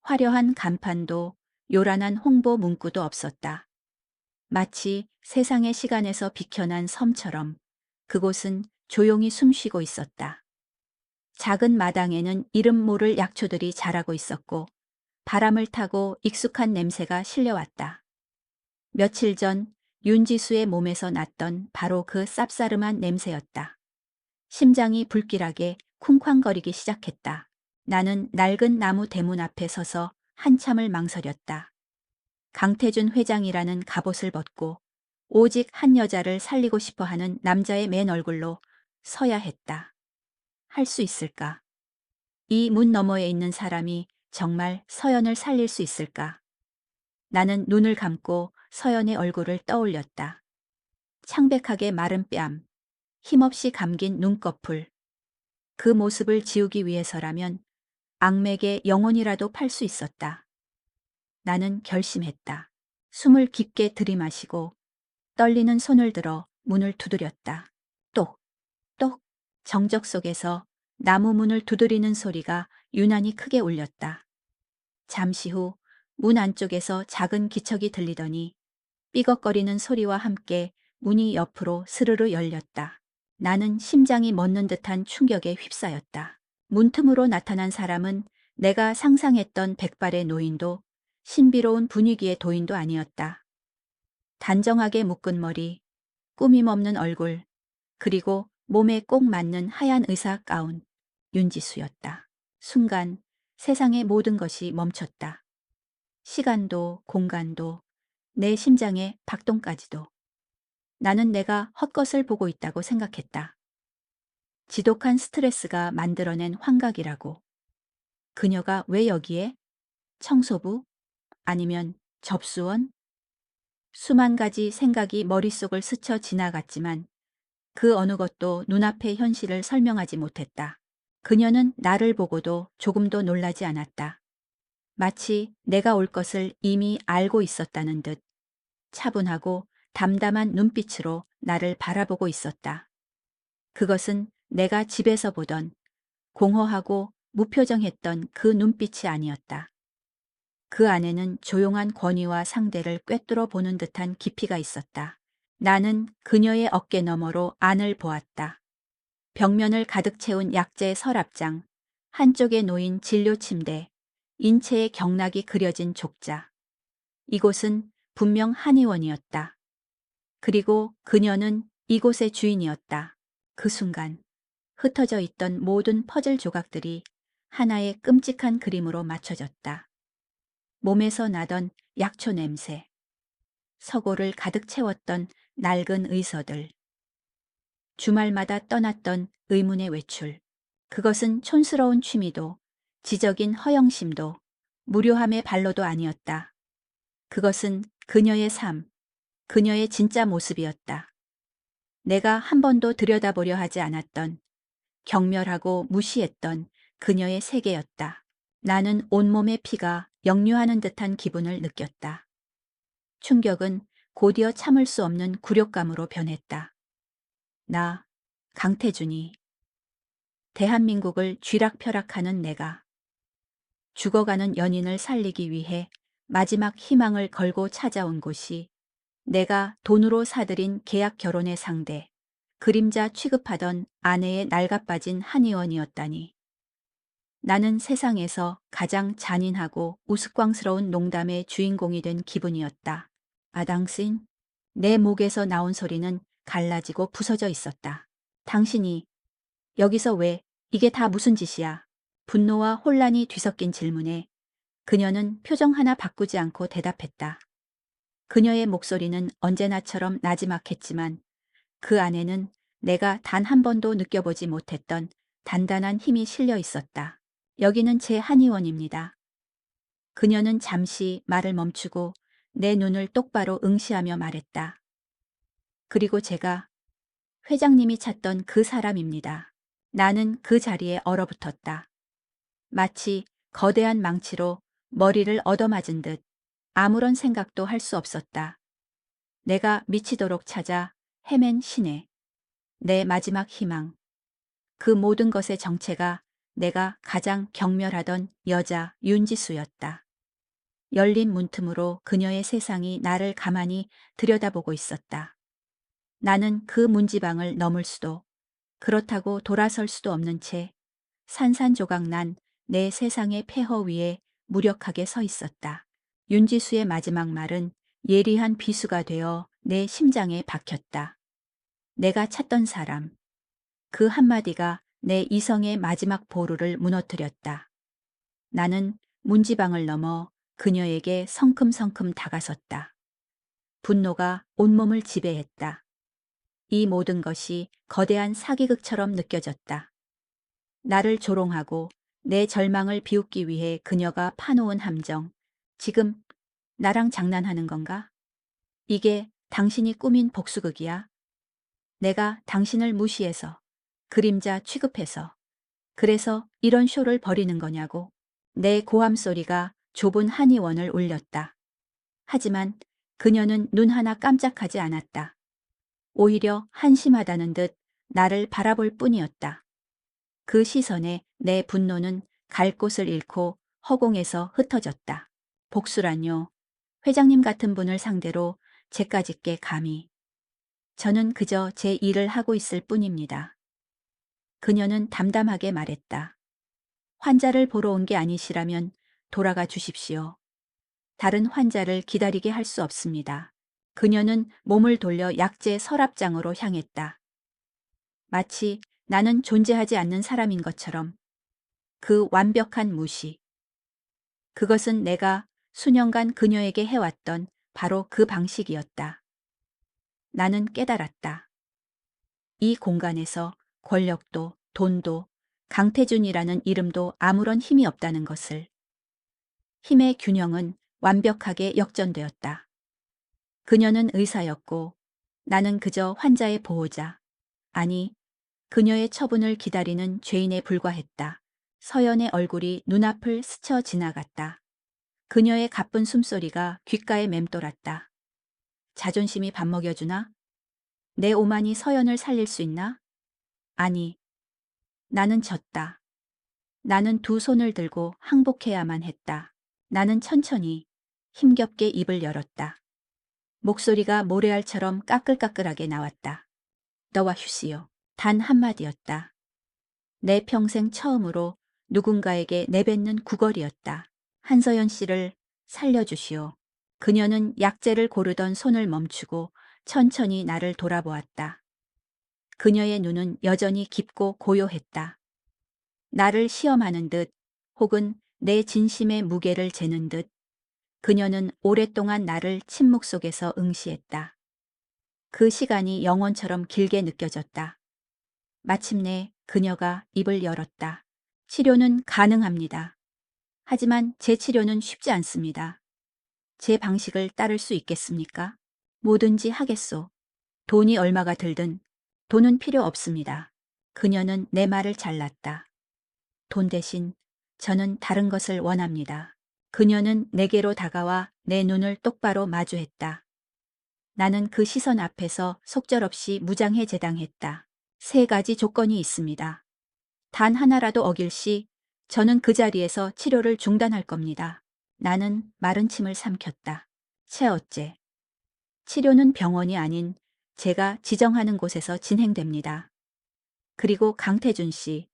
화려한 간판도 요란한 홍보 문구도 없었다. 마치 세상의 시간에서 비켜난 섬처럼 그곳은 조용히 숨쉬고 있었다. 작은 마당에는 이름 모를 약초들이 자라고 있었고 바람을 타고 익숙한 냄새가 실려왔다. 며칠 전 윤지수의 몸에서 났던 바로 그 쌉싸름한 냄새였다. 심장이 불길하게 쿵쾅거리기 시작했다. 나는 낡은 나무 대문 앞에 서서 한참을 망설였다. 강태준 회장이라는 갑옷을 벗고 오직 한 여자를 살리고 싶어 하는 남자의 맨 얼굴로 서야 했다. 할 수 있을까? 이 문 너머에 있는 사람이 정말 서연을 살릴 수 있을까? 나는 눈을 감고 서연의 얼굴을 떠올렸다. 창백하게 마른 뺨, 힘없이 감긴 눈꺼풀. 그 모습을 지우기 위해서라면 악맥의 영혼이라도 팔 수 있었다. 나는 결심했다. 숨을 깊게 들이마시고 떨리는 손을 들어 문을 두드렸다. 똑, 똑. 정적 속에서 나무 문을 두드리는 소리가 유난히 크게 울렸다. 잠시 후 문 안쪽에서 작은 기척이 들리더니 삐걱거리는 소리와 함께 문이 옆으로 스르르 열렸다. 나는 심장이 멎는 듯한 충격에 휩싸였다. 문틈으로 나타난 사람은 내가 상상했던 백발의 노인도 신비로운 분위기의 도인도 아니었다. 단정하게 묶은 머리, 꾸밈없는 얼굴, 그리고 몸에 꼭 맞는 하얀 의사 가운, 윤지수였다. 순간 세상의 모든 것이 멈췄다. 시간도 공간도 내 심장의 박동까지도. 나는 내가 헛것을 보고 있다고 생각했다. 지독한 스트레스가 만들어낸 환각이라고. 그녀가 왜 여기에? 청소부? 아니면 접수원? 수만 가지 생각이 머릿속을 스쳐 지나갔지만 그 어느 것도 눈앞의 현실을 설명하지 못했다. 그녀는 나를 보고도 조금도 놀라지 않았다. 마치 내가 올 것을 이미 알고 있었다는 듯 차분하고 담담한 눈빛으로 나를 바라보고 있었다. 그것은 내가 집에서 보던 공허하고 무표정했던 그 눈빛이 아니었다. 그 안에는 조용한 권위와 상대를 꿰뚫어 보는 듯한 깊이가 있었다. 나는 그녀의 어깨 너머로 안을 보았다. 벽면을 가득 채운 약재 서랍장, 한쪽에 놓인 진료 침대, 인체의 경락이 그려진 족자. 이곳은 분명 한의원이었다. 그리고 그녀는 이곳의 주인이었다. 그 순간 흩어져 있던 모든 퍼즐 조각들이 하나의 끔찍한 그림으로 맞춰졌다. 몸에서 나던 약초 냄새, 서고를 가득 채웠던 낡은 의서들, 주말마다 떠났던 의문의 외출. 그것은 촌스러운 취미도 지적인 허영심도 무료함의 발로도 아니었다. 그것은 그녀의 삶, 그녀의 진짜 모습이었다. 내가 한 번도 들여다보려 하지 않았던, 경멸하고 무시했던 그녀의 세계였다. 나는 온몸의 피가 역류하는 듯한 기분을 느꼈다. 충격은 곧이어 참을 수 없는 굴욕감으로 변했다. 나, 강태준이 대한민국을 쥐락펴락하는 내가 죽어가는 연인을 살리기 위해 마지막 희망을 걸고 찾아온 곳이 내가 돈으로 사들인 계약 결혼의 상대, 그림자 취급하던 아내의 낡아빠진 한의원이었다니. 나는 세상에서 가장 잔인하고 우스꽝스러운 농담의 주인공이 된 기분이었다. 아당신, 내 목에서 나온 소리는 갈라지고 부서져 있었다. 당신이 여기서 왜, 이게 다 무슨 짓이야? 분노와 혼란이 뒤섞인 질문에 그녀는 표정 하나 바꾸지 않고 대답했다. 그녀의 목소리는 언제나처럼 나지막했지만 그 안에는 내가 단 한 번도 느껴보지 못했던 단단한 힘이 실려 있었다. 여기는 제 한의원입니다. 그녀는 잠시 말을 멈추고 내 눈을 똑바로 응시하며 말했다. 그리고 제가 회장님이 찾던 그 사람입니다. 나는 그 자리에 얼어붙었다. 마치 거대한 망치로 머리를 얻어맞은 듯 아무런 생각도 할 수 없었다. 내가 미치도록 찾아 헤맨 신의 내 마지막 희망. 그 모든 것의 정체가 내가 가장 경멸하던 여자 윤지수였다. 열린 문틈으로 그녀의 세상이 나를 가만히 들여다보고 있었다. 나는 그 문지방을 넘을 수도 그렇다고 돌아설 수도 없는 채 산산조각난 내 세상의 폐허 위에 무력하게 서 있었다. 윤지수의 마지막 말은 예리한 비수가 되어 내 심장에 박혔다. 내가 찾던 사람. 그 한마디가 내 이성의 마지막 보루를 무너뜨렸다. 나는 문지방을 넘어 그녀에게 성큼성큼 다가섰다. 분노가 온몸을 지배했다. 이 모든 것이 거대한 사기극처럼 느껴졌다. 나를 조롱하고 내 절망을 비웃기 위해 그녀가 파놓은 함정. 지금 나랑 장난하는 건가? 이게 당신이 꾸민 복수극이야? 내가 당신을 무시해서, 그림자 취급해서, 그래서 이런 쇼를 벌이는 거냐고. 내 고함 소리가 좁은 한의원을 울렸다. 하지만 그녀는 눈 하나 깜짝하지 않았다. 오히려 한심하다는 듯 나를 바라볼 뿐이었다. 그 시선에 내 분노는 갈 곳을 잃고 허공에서 흩어졌다. 복수란요. 회장님 같은 분을 상대로 제까짓게 감히. 저는 그저 제 일을 하고 있을 뿐입니다. 그녀는 담담하게 말했다. 환자를 보러 온 게 아니시라면 돌아가 주십시오. 다른 환자를 기다리게 할 수 없습니다. 그녀는 몸을 돌려 약재 서랍장으로 향했다. 마치 나는 존재하지 않는 사람인 것처럼. 그 완벽한 무시. 그것은 내가 수년간 그녀에게 해왔던 바로 그 방식이었다. 나는 깨달았다. 이 공간에서 권력도 돈도 강태준이라는 이름도 아무런 힘이 없다는 것을. 힘의 균형은 완벽하게 역전되었다. 그녀는 의사였고 나는 그저 환자의 보호자. 아니, 그녀의 처분을 기다리는 죄인에 불과했다. 서연의 얼굴이 눈앞을 스쳐 지나갔다. 그녀의 가쁜 숨소리가 귓가에 맴돌았다. 자존심이 밥 먹여주나? 내 오만이 서연을 살릴 수 있나? 아니, 나는 졌다. 나는 두 손을 들고 항복해야만 했다. 나는 천천히 힘겹게 입을 열었다. 목소리가 모래알처럼 까끌까끌하게 나왔다. 너와 휴시요. 단 한마디였다. 내 평생 처음으로 누군가에게 내뱉는 구걸이었다. 한서연 씨를 살려주시오. 그녀는 약재를 고르던 손을 멈추고 천천히 나를 돌아보았다. 그녀의 눈은 여전히 깊고 고요했다. 나를 시험하는 듯 혹은 내 진심의 무게를 재는 듯 그녀는 오랫동안 나를 침묵 속에서 응시했다. 그 시간이 영원처럼 길게 느껴졌다. 마침내 그녀가 입을 열었다. 치료는 가능합니다. 하지만 제 치료는 쉽지 않습니다. 제 방식을 따를 수 있겠습니까? 뭐든지 하겠소. 돈이 얼마가 들든 돈은 필요 없습니다. 그녀는 내 말을 잘랐다. 돈 대신 저는 다른 것을 원합니다. 그녀는 내게로 다가와 내 눈을 똑바로 마주했다. 나는 그 시선 앞에서 속절없이 무장해제당했다. 세 가지 조건이 있습니다. 단 하나라도 어길 시 저는 그 자리에서 치료를 중단할 겁니다. 나는 마른 침을 삼켰다. 채어째. 치료는 병원이 아닌 제가 지정하는 곳에서 진행됩니다. 그리고 강태준 씨,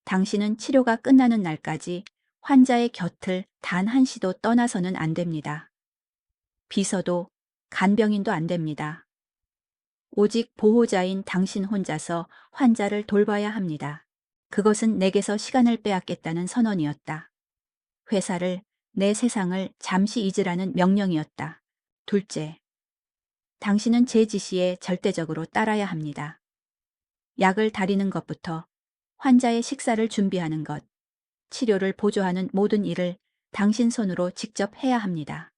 당신은 치료가 끝나는 날까지 환자의 곁을 단 한시도 떠나서는 안 됩니다. 비서도 간병인도 안 됩니다. 오직 보호자인 당신 혼자서 환자를 돌봐야 합니다. 그것은 내게서 시간을 빼앗겠다는 선언이었다. 회사를, 내 세상을 잠시 잊으라는 명령이었다. 둘째, 당신은 제 지시에 절대적으로 따라야 합니다. 약을 다리는 것부터 환자의 식사를 준비하는 것, 치료를 보조하는 모든 일을 당신 손으로 직접 해야 합니다.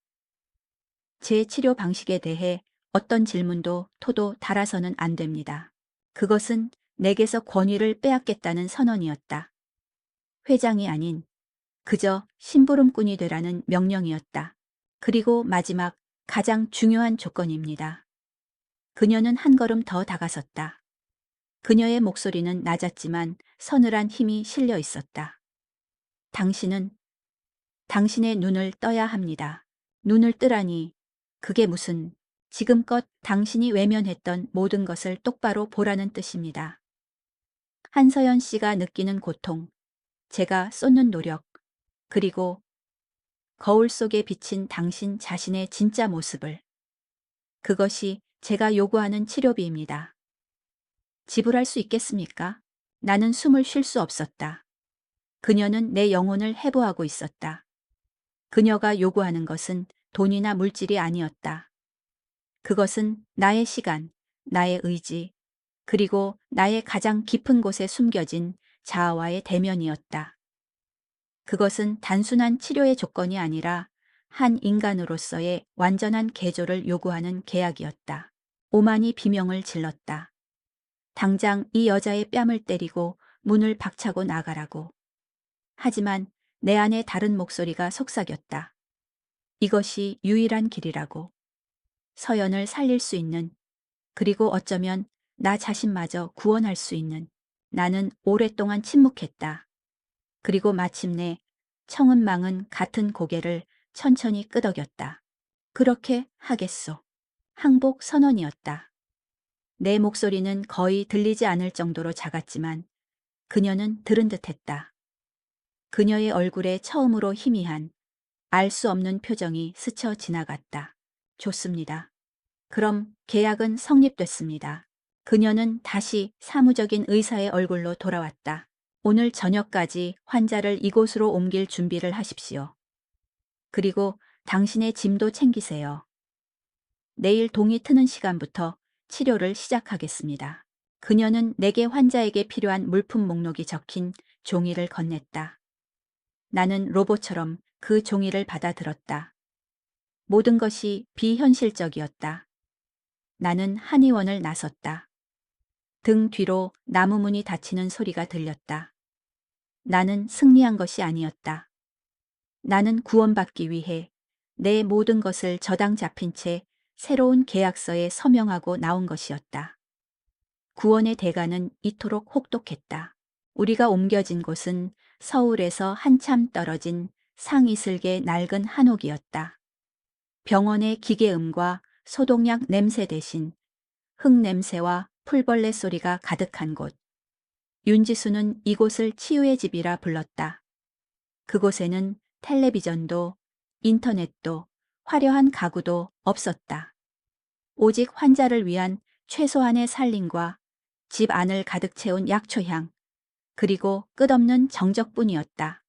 제 치료 방식에 대해 어떤 질문도 토도 달아서는 안 됩니다. 그것은 내게서 권위를 빼앗겠다는 선언이었다. 회장이 아닌 그저 심부름꾼이 되라는 명령이었다. 그리고 마지막 가장 중요한 조건입니다. 그녀는 한 걸음 더 다가섰다. 그녀의 목소리는 낮았지만 서늘한 힘이 실려 있었다. 당신은 당신의 눈을 떠야 합니다. 눈을 뜨라니 그게 무슨 지금껏 당신이 외면했던 모든 것을 똑바로 보라는 뜻입니다. 한서연 씨가 느끼는 고통, 제가 쏟는 노력, 그리고 거울 속에 비친 당신 자신의 진짜 모습을. 그것이 제가 요구하는 치료비입니다. 지불할 수 있겠습니까? 나는 숨을 쉴 수 없었다. 그녀는 내 영혼을 해부하고 있었다. 그녀가 요구하는 것은 돈이나 물질이 아니었다. 그것은 나의 시간, 나의 의지, 그리고 나의 가장 깊은 곳에 숨겨진 자아와의 대면이었다. 그것은 단순한 치료의 조건이 아니라 한 인간으로서의 완전한 개조를 요구하는 계약이었다. 오만이 비명을 질렀다. 당장 이 여자의 뺨을 때리고 문을 박차고 나가라고. 하지만 내 안에 다른 목소리가 속삭였다. 이것이 유일한 길이라고. 서연을 살릴 수 있는, 그리고 어쩌면 나 자신마저 구원할 수 있는. 나는 오랫동안 침묵했다. 그리고 마침내 청은망은 같은 고개를 천천히 끄덕였다. 그렇게 하겠소. 항복 선언이었다. 내 목소리는 거의 들리지 않을 정도로 작았지만 그녀는 들은 듯했다. 그녀의 얼굴에 처음으로 희미한 알 수 없는 표정이 스쳐 지나갔다. 좋습니다. 그럼 계약은 성립됐습니다. 그녀는 다시 사무적인 의사의 얼굴로 돌아왔다. 오늘 저녁까지 환자를 이곳으로 옮길 준비를 하십시오. 그리고 당신의 짐도 챙기세요. 내일 동이 트는 시간부터 치료를 시작하겠습니다. 그녀는 내게 환자에게 필요한 물품 목록이 적힌 종이를 건넸다. 나는 로봇처럼 그 종이를 받아들었다. 모든 것이 비현실적이었다. 나는 한의원을 나섰다. 등 뒤로 나무 문이 닫히는 소리가 들렸다. 나는 승리한 것이 아니었다. 나는 구원받기 위해 내 모든 것을 저당 잡힌 채 새로운 계약서에 서명하고 나온 것이었다. 구원의 대가는 이토록 혹독했다. 우리가 옮겨진 곳은 서울에서 한참 떨어진 상이슬계 낡은 한옥이었다. 병원의 기계음과 소독약 냄새 대신 흙냄새와 풀벌레 소리가 가득한 곳. 윤지수는 이곳을 치유의 집이라 불렀다. 그곳에는 텔레비전도 인터넷도 화려한 가구도 없었다. 오직 환자를 위한 최소한의 살림과 집 안을 가득 채운 약초향, 그리고 끝없는 정적뿐이었다.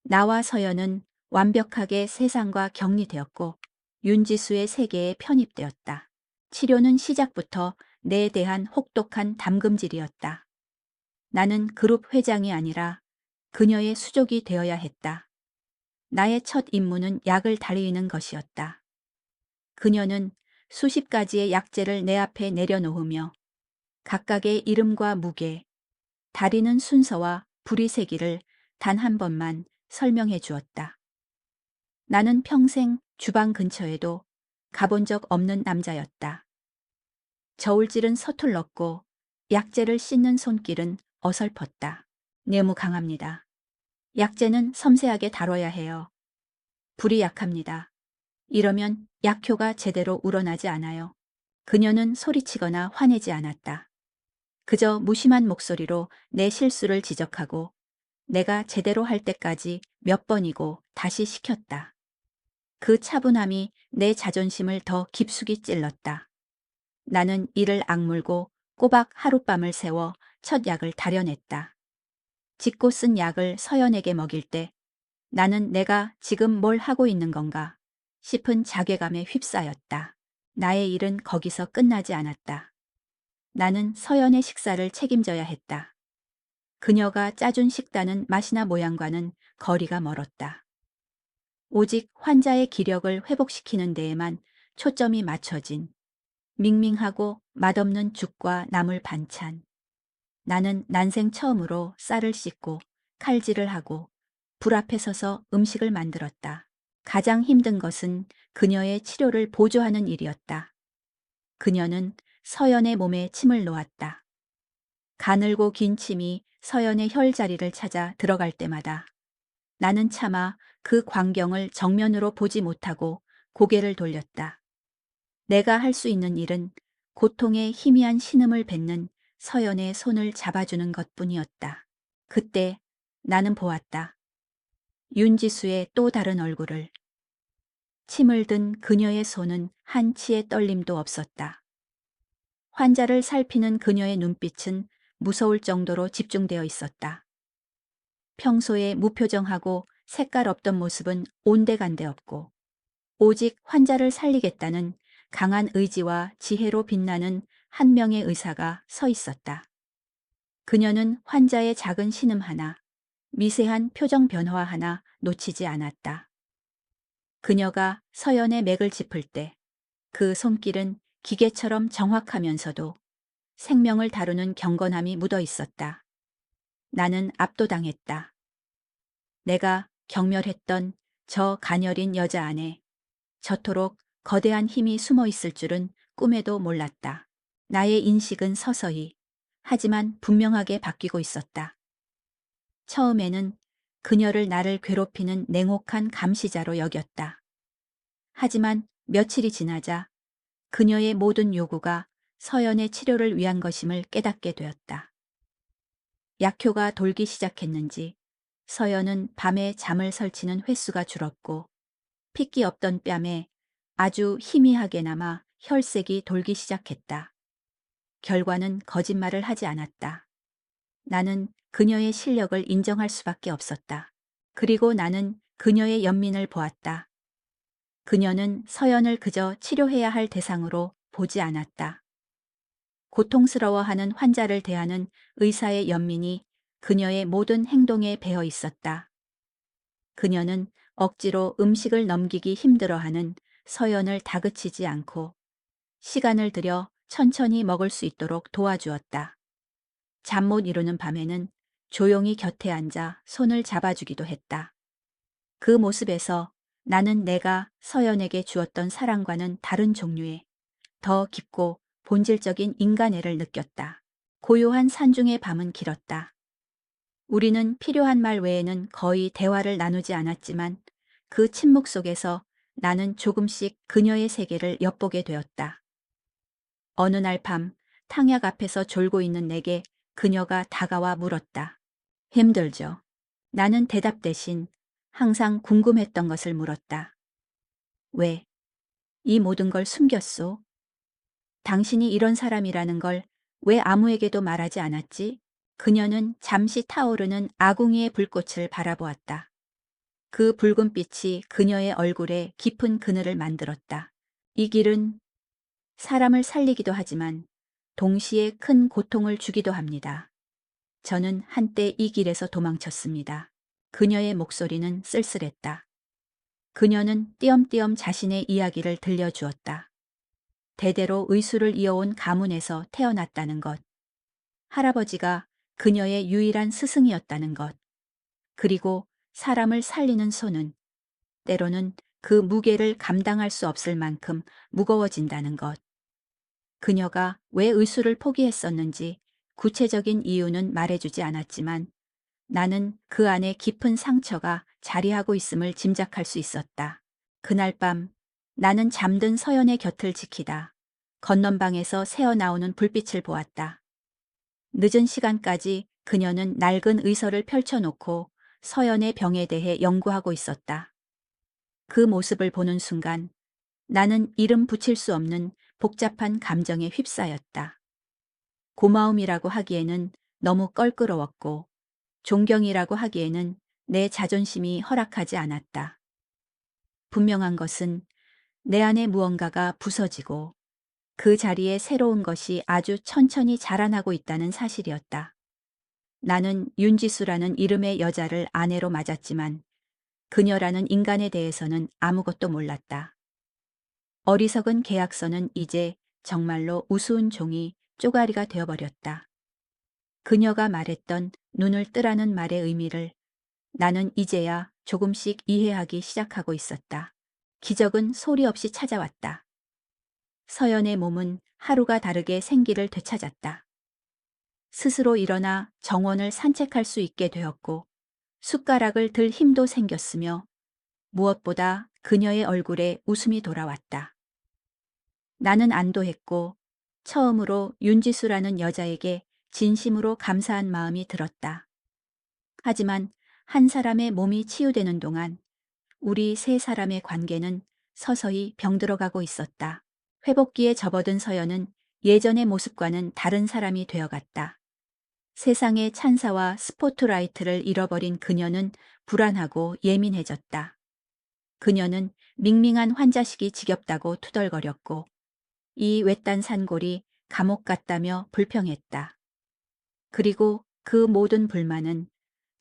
나와 서연은 완벽하게 세상과 격리되었고 윤지수의 세계에 편입되었다. 치료는 시작부터 내에 대한 혹독한 담금질이었다. 나는 그룹 회장이 아니라 그녀의 수족이 되어야 했다. 나의 첫 임무는 약을 다리는 것이었다. 그녀는 수십 가지의 약재를 내 앞에 내려놓으며 각각의 이름과 무게, 다리는 순서와 불이 새기를 단 한 번만 설명해 주었다. 나는 평생 주방 근처에도 가본 적 없는 남자였다. 저울질은 서툴렀고 약재를 씻는 손길은 어설펐다. 내무 강합니다. 약재는 섬세하게 다뤄야 해요. 불이 약합니다. 이러면 약효가 제대로 우러나지 않아요. 그녀는 소리치거나 화내지 않았다. 그저 무심한 목소리로 내 실수를 지적하고 내가 제대로 할 때까지 몇 번이고 다시 시켰다. 그 차분함이 내 자존심을 더 깊숙이 찔렀다. 나는 이를 악물고 꼬박 하룻밤을 세워 첫 약을 다려냈다. 짓고 쓴 약을 서연에게 먹일 때 나는 내가 지금 뭘 하고 있는 건가 싶은 자괴감에 휩싸였다. 나의 일은 거기서 끝나지 않았다. 나는 서연의 식사를 책임져야 했다. 그녀가 짜준 식단은 맛이나 모양과는 거리가 멀었다. 오직 환자의 기력을 회복시키는 데에만 초점이 맞춰진 밍밍하고 맛없는 죽과 나물 반찬. 나는 난생 처음으로 쌀을 씻고 칼질을 하고 불 앞에 서서 음식을 만들었다. 가장 힘든 것은 그녀의 치료를 보조하는 일이었다. 그녀는 서연의 몸에 침을 놓았다. 가늘고 긴 침이 서연의 혈자리를 찾아 들어갈 때마다 나는 차마 그 광경을 정면으로 보지 못하고 고개를 돌렸다. 내가 할 수 있는 일은 고통에 희미한 신음을 뱉는 서연의 손을 잡아주는 것뿐이었다. 그때 나는 보았다. 윤지수의 또 다른 얼굴을. 침을 든 그녀의 손은 한치의 떨림도 없었다. 환자를 살피는 그녀의 눈빛은 무서울 정도로 집중되어 있었다. 평소에 무표정하고 색깔 없던 모습은 온데간데 없고 오직 환자를 살리겠다는 강한 의지와 지혜로 빛나는 한 명의 의사가 서 있었다. 그녀는 환자의 작은 신음 하나, 미세한 표정 변화 하나 놓치지 않았다. 그녀가 서연의 맥을 짚을 때 그 손길은 기계처럼 정확하면서도 생명을 다루는 경건함이 묻어 있었다. 나는 압도당했다. 내가 경멸했던 저 가녀린 여자 안에 저토록 거대한 힘이 숨어 있을 줄은 꿈에도 몰랐다. 나의 인식은 서서히 하지만 분명하게 바뀌고 있었다. 처음에는 그녀를 나를 괴롭히는 냉혹한 감시자로 여겼다. 하지만 며칠이 지나자 그녀의 모든 요구가 서연의 치료를 위한 것임을 깨닫게 되었다. 약효가 돌기 시작했는지 서연은 밤에 잠을 설치는 횟수가 줄었고 핏기 없던 뺨에 아주 희미하게나마 혈색이 돌기 시작했다. 결과는 거짓말을 하지 않았다. 나는 그녀의 실력을 인정할 수밖에 없었다. 그리고 나는 그녀의 연민을 보았다. 그녀는 서연을 그저 치료해야 할 대상으로 보지 않았다. 고통스러워하는 환자를 대하는 의사의 연민이 그녀의 모든 행동에 배어 있었다. 그녀는 억지로 음식을 넘기기 힘들어하는 서연을 다그치지 않고 시간을 들여 천천히 먹을 수 있도록 도와주었다. 잠 못 이루는 밤에는 조용히 곁에 앉아 손을 잡아주기도 했다. 그 모습에서 나는 내가 서연에게 주었던 사랑과는 다른 종류의 더 깊고 본질적인 인간애를 느꼈다. 고요한 산중의 밤은 길었다. 우리는 필요한 말 외에는 거의 대화를 나누지 않았지만 그 침묵 속에서 나는 조금씩 그녀의 세계를 엿보게 되었다. 어느 날 밤 탕약 앞에서 졸고 있는 내게 그녀가 다가와 물었다. 힘들죠? 나는 대답 대신 항상 궁금했던 것을 물었다. 왜? 이 모든 걸 숨겼소? 당신이 이런 사람이라는 걸 왜 아무에게도 말하지 않았지? 그녀는 잠시 타오르는 아궁이의 불꽃을 바라보았다. 그 붉은 빛이 그녀의 얼굴에 깊은 그늘을 만들었다. 이 길은 사람을 살리기도 하지만 동시에 큰 고통을 주기도 합니다. 저는 한때 이 길에서 도망쳤습니다. 그녀의 목소리는 쓸쓸했다. 그녀는 띄엄띄엄 자신의 이야기를 들려주었다. 대대로 의술을 이어온 가문에서 태어났다는 것. 할아버지가 그녀의 유일한 스승이었다는 것. 그리고 사람을 살리는 손은 때로는 그 무게를 감당할 수 없을 만큼 무거워진다는 것. 그녀가 왜 의술을 포기했었는지 구체적인 이유는 말해주지 않았지만 나는 그 안에 깊은 상처가 자리하고 있음을 짐작할 수 있었다. 그날 밤 나는 잠든 서연의 곁을 지키다 건넌방에서 새어나오는 불빛을 보았다. 늦은 시간까지 그녀는 낡은 의서를 펼쳐놓고 서연의 병에 대해 연구하고 있었다. 그 모습을 보는 순간 나는 이름 붙일 수 없는 복잡한 감정에 휩싸였다. 고마움이라고 하기에는 너무 껄끄러웠고 존경이라고 하기에는 내 자존심이 허락하지 않았다. 분명한 것은 내 안에 무언가가 부서지고 그 자리에 새로운 것이 아주 천천히 자라나고 있다는 사실이었다. 나는 윤지수라는 이름의 여자를 아내로 맞았지만 그녀라는 인간에 대해서는 아무것도 몰랐다. 어리석은 계약서는 이제 정말로 우스운 종이 쪼가리가 되어버렸다. 그녀가 말했던 눈을 뜨라는 말의 의미를 나는 이제야 조금씩 이해하기 시작하고 있었다. 기적은 소리 없이 찾아왔다. 서연의 몸은 하루가 다르게 생기를 되찾았다. 스스로 일어나 정원을 산책할 수 있게 되었고 숟가락을 들 힘도 생겼으며 무엇보다 그녀의 얼굴에 웃음이 돌아왔다. 나는 안도했고 처음으로 윤지수라는 여자에게 진심으로 감사한 마음이 들었다. 하지만 한 사람의 몸이 치유되는 동안 우리 세 사람의 관계는 서서히 병들어가고 있었다. 회복기에 접어든 서연은 예전의 모습과는 다른 사람이 되어갔다. 세상의 찬사와 스포트라이트를 잃어버린 그녀는 불안하고 예민해졌다. 그녀는 밍밍한 환자식이 지겹다고 투덜거렸고 이 외딴 산골이 감옥 같다며 불평했다. 그리고 그 모든 불만은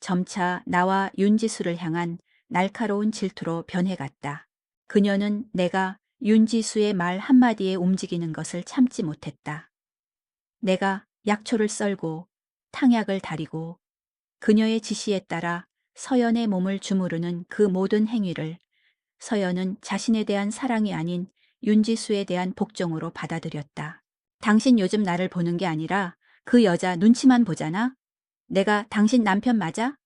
점차 나와 윤지수를 향한 날카로운 질투로 변해갔다. 그녀는 내가 윤지수의 말 한마디에 움직이는 것을 참지 못했다. 내가 약초를 썰고 탕약을 다리고 그녀의 지시에 따라 서연의 몸을 주무르는 그 모든 행위를 서연은 자신에 대한 사랑이 아닌 윤지수에 대한 복종으로 받아들였다. 당신 요즘 나를 보는 게 아니라 그 여자 눈치만 보잖아? 내가 당신 남편 맞아?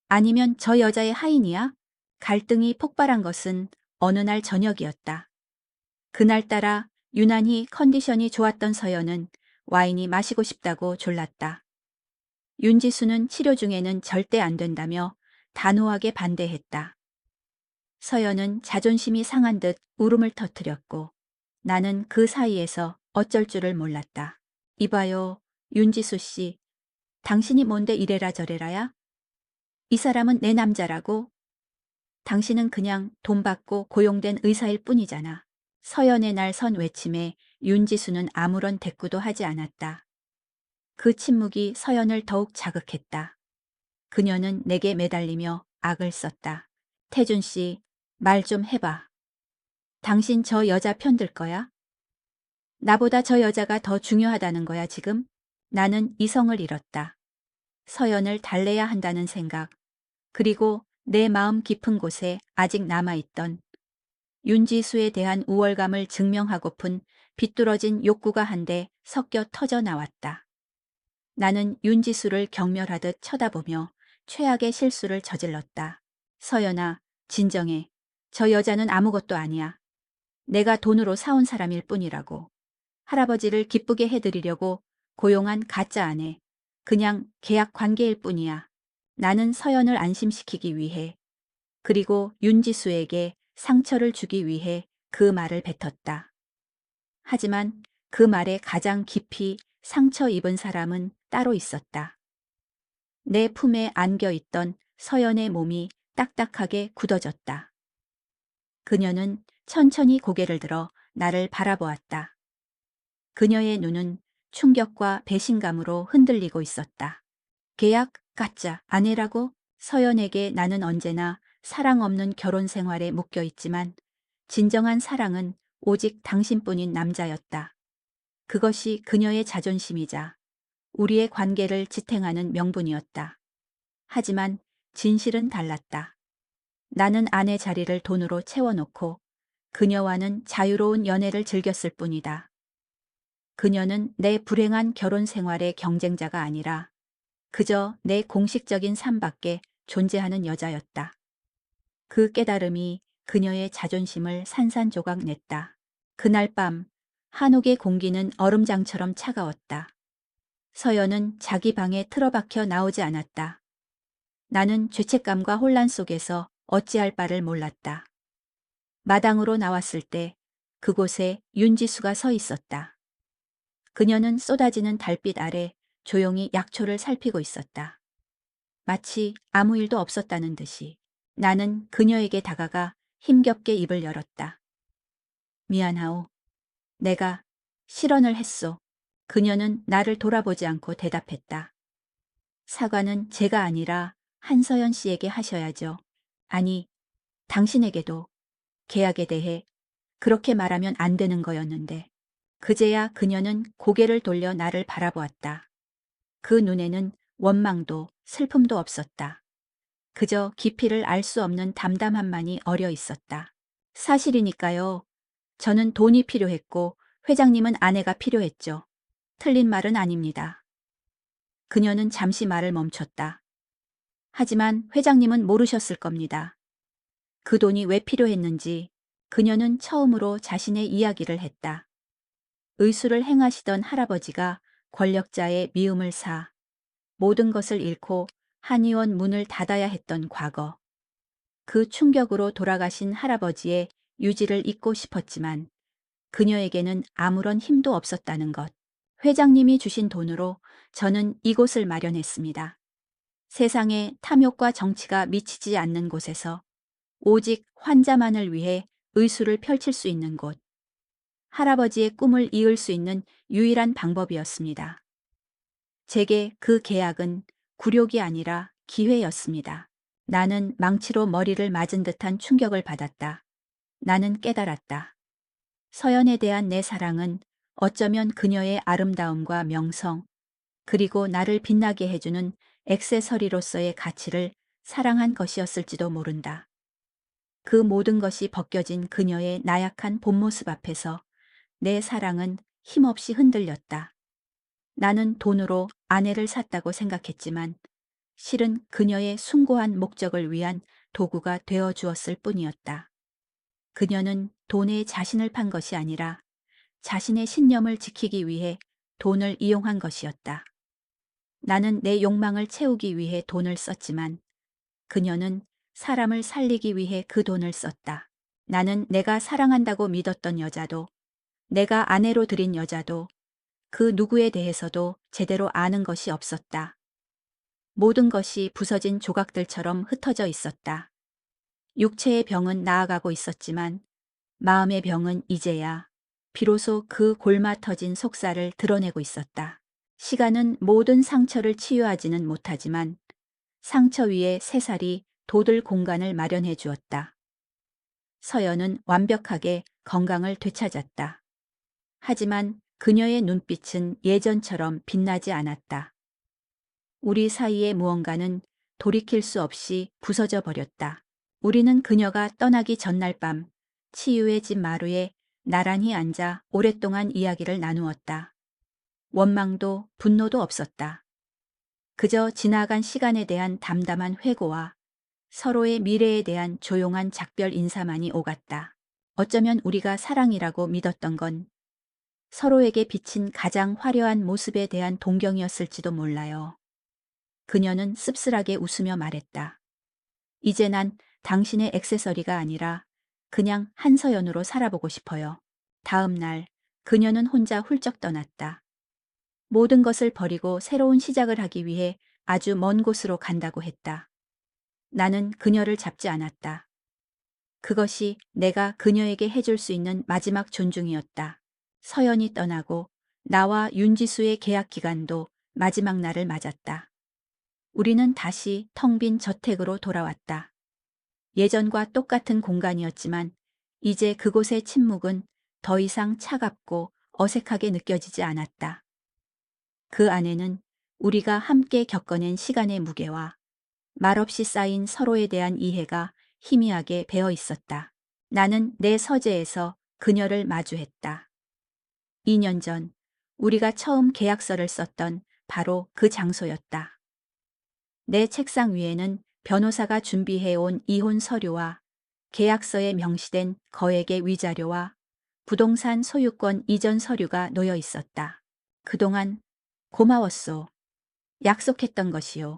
아니면 저 여자의 하인이야? 갈등이 폭발한 것은 어느 날 저녁이었다. 그날따라 유난히 컨디션이 좋았던 서연은 와인이 마시고 싶다고 졸랐다. 윤지수는 치료 중에는 절대 안 된다며 단호하게 반대했다. 서연은 자존심이 상한 듯 울음을 터뜨렸고 나는 그 사이에서 어쩔 줄을 몰랐다. 이봐요, 윤지수 씨. 당신이 뭔데 이래라 저래라야? 이 사람은 내 남자라고? 당신은 그냥 돈 받고 고용된 의사일 뿐이잖아. 서연의 날 선 외침에 윤지수는 아무런 대꾸도 하지 않았다. 그 침묵이 서연을 더욱 자극했다. 그녀는 내게 매달리며 악을 썼다. 태준 씨, 말 좀 해봐. 당신 저 여자 편들 거야? 나보다 저 여자가 더 중요하다는 거야 지금? 나는 이성을 잃었다. 서연을 달래야 한다는 생각, 그리고 내 마음 깊은 곳에 아직 남아있던 윤지수에 대한 우월감을 증명하고픈 비뚤어진 욕구가 한데 섞여 터져 나왔다. 나는 윤지수를 경멸하듯 쳐다보며 최악의 실수를 저질렀다. 서연아, 진정해. 저 여자는 아무것도 아니야. 내가 돈으로 사온 사람일 뿐이라고. 할아버지를 기쁘게 해드리려고 고용한 가짜 아내. 그냥 계약 관계일 뿐이야. 나는 서연을 안심시키기 위해 그리고 윤지수에게 상처를 주기 위해 그 말을 뱉었다. 하지만 그 말에 가장 깊이 상처 입은 사람은 따로 있었다. 내 품에 안겨 있던 서연의 몸이 딱딱하게 굳어졌다. 그녀는 천천히 고개를 들어 나를 바라보았다. 그녀의 눈은 충격과 배신감으로 흔들리고 있었다. 계약 가짜 아내라고? 서연에게 나는 언제나 사랑 없는 결혼 생활에 묶여 있지만 진정한 사랑은 오직 당신뿐인 남자였다. 그것이 그녀의 자존심이자 우리의 관계를 지탱하는 명분이었다. 하지만 진실은 달랐다. 나는 아내 자리를 돈으로 채워놓고 그녀와는 자유로운 연애를 즐겼을 뿐이다. 그녀는 내 불행한 결혼 생활의 경쟁자가 아니라 그저 내 공식적인 삶밖에 존재하는 여자였다. 그 깨달음이 그녀의 자존심을 산산조각 냈다. 그날 밤 한옥의 공기는 얼음장처럼 차가웠다. 서연은 자기 방에 틀어박혀 나오지 않았다. 나는 죄책감과 혼란 속에서 어찌할 바를 몰랐다. 마당으로 나왔을 때 그곳에 윤지수가 서 있었다. 그녀는 쏟아지는 달빛 아래 조용히 약초를 살피고 있었다. 마치 아무 일도 없었다는 듯이. 나는 그녀에게 다가가 힘겹게 입을 열었다. 미안하오. 내가 실언을 했소. 그녀는 나를 돌아보지 않고 대답했다. 사과는 제가 아니라 한서연 씨에게 하셔야죠. 아니, 당신에게도. 계약에 대해 그렇게 말하면 안 되는 거였는데. 그제야 그녀는 고개를 돌려 나를 바라보았다. 그 눈에는 원망도 슬픔도 없었다. 그저 깊이를 알 수 없는 담담함만이 어려 있었다. 사실이니까요. 저는 돈이 필요했고 회장님은 아내가 필요했죠. 틀린 말은 아닙니다. 그녀는 잠시 말을 멈췄다. 하지만 회장님은 모르셨을 겁니다. 그 돈이 왜 필요했는지 그녀는 처음으로 자신의 이야기를 했다. 의술을 행하시던 할아버지가 권력자의 미움을 사 모든 것을 잃고 한의원 문을 닫아야 했던 과거. 그 충격으로 돌아가신 할아버지의 유지를 잇고 싶었지만 그녀에게는 아무런 힘도 없었다는 것. 회장님이 주신 돈으로 저는 이곳을 마련했습니다. 세상에 탐욕과 정치가 미치지 않는 곳에서 오직 환자만을 위해 의술을 펼칠 수 있는 곳. 할아버지의 꿈을 이을 수 있는 유일한 방법이었습니다. 제게 그 계약은 굴욕이 아니라 기회였습니다. 나는 망치로 머리를 맞은 듯한 충격을 받았다. 나는 깨달았다. 서연에 대한 내 사랑은 어쩌면 그녀의 아름다움과 명성, 그리고 나를 빛나게 해주는 액세서리로서의 가치를 사랑한 것이었을지도 모른다. 그 모든 것이 벗겨진 그녀의 나약한 본 모습 앞에서 내 사랑은 힘없이 흔들렸다. 나는 돈으로 아내를 샀다고 생각했지만 실은 그녀의 숭고한 목적을 위한 도구가 되어 주었을 뿐이었다. 그녀는 돈에 자신을 판 것이 아니라 자신의 신념을 지키기 위해 돈을 이용한 것이었다. 나는 내 욕망을 채우기 위해 돈을 썼지만 그녀는 사람을 살리기 위해 그 돈을 썼다. 나는 내가 사랑한다고 믿었던 여자도, 내가 아내로 들인 여자도, 그 누구에 대해서도 제대로 아는 것이 없었다. 모든 것이 부서진 조각들처럼 흩어져 있었다. 육체의 병은 나아가고 있었지만 마음의 병은 이제야 비로소 그 골마 터진 속살을 드러내고 있었다. 시간은 모든 상처를 치유하지는 못하지만 상처 위에 새살이 돋을 공간을 마련해 주었다. 서연은 완벽하게 건강을 되찾았다. 하지만 그녀의 눈빛은 예전처럼 빛나지 않았다. 우리 사이의 무언가는 돌이킬 수 없이 부서져 버렸다. 우리는 그녀가 떠나기 전날 밤 치유의 집 마루에 나란히 앉아 오랫동안 이야기를 나누었다. 원망도 분노도 없었다. 그저 지나간 시간에 대한 담담한 회고와 서로의 미래에 대한 조용한 작별 인사만이 오갔다. 어쩌면 우리가 사랑이라고 믿었던 건 서로에게 비친 가장 화려한 모습에 대한 동경이었을지도 몰라요. 그녀는 씁쓸하게 웃으며 말했다. 이제 난 당신의 액세서리가 아니라 그냥 한서연으로 살아보고 싶어요. 다음 날 그녀는 혼자 훌쩍 떠났다. 모든 것을 버리고 새로운 시작을 하기 위해 아주 먼 곳으로 간다고 했다. 나는 그녀를 잡지 않았다. 그것이 내가 그녀에게 해줄 수 있는 마지막 존중이었다. 서연이 떠나고 나와 윤지수의 계약 기간도 마지막 날을 맞았다. 우리는 다시 텅 빈 저택으로 돌아왔다. 예전과 똑같은 공간이었지만 이제 그곳의 침묵은 더 이상 차갑고 어색하게 느껴지지 않았다. 그 안에는 우리가 함께 겪어낸 시간의 무게와 말없이 쌓인 서로에 대한 이해가 희미하게 배어 있었다. 나는 내 서재에서 그녀를 마주했다. 2년 전 우리가 처음 계약서를 썼던 바로 그 장소였다. 내 책상 위에는 변호사가 준비해온 이혼 서류와 계약서에 명시된 거액의 위자료와 부동산 소유권 이전 서류가 놓여 있었다. 그동안 고마웠소. 약속했던 것이요.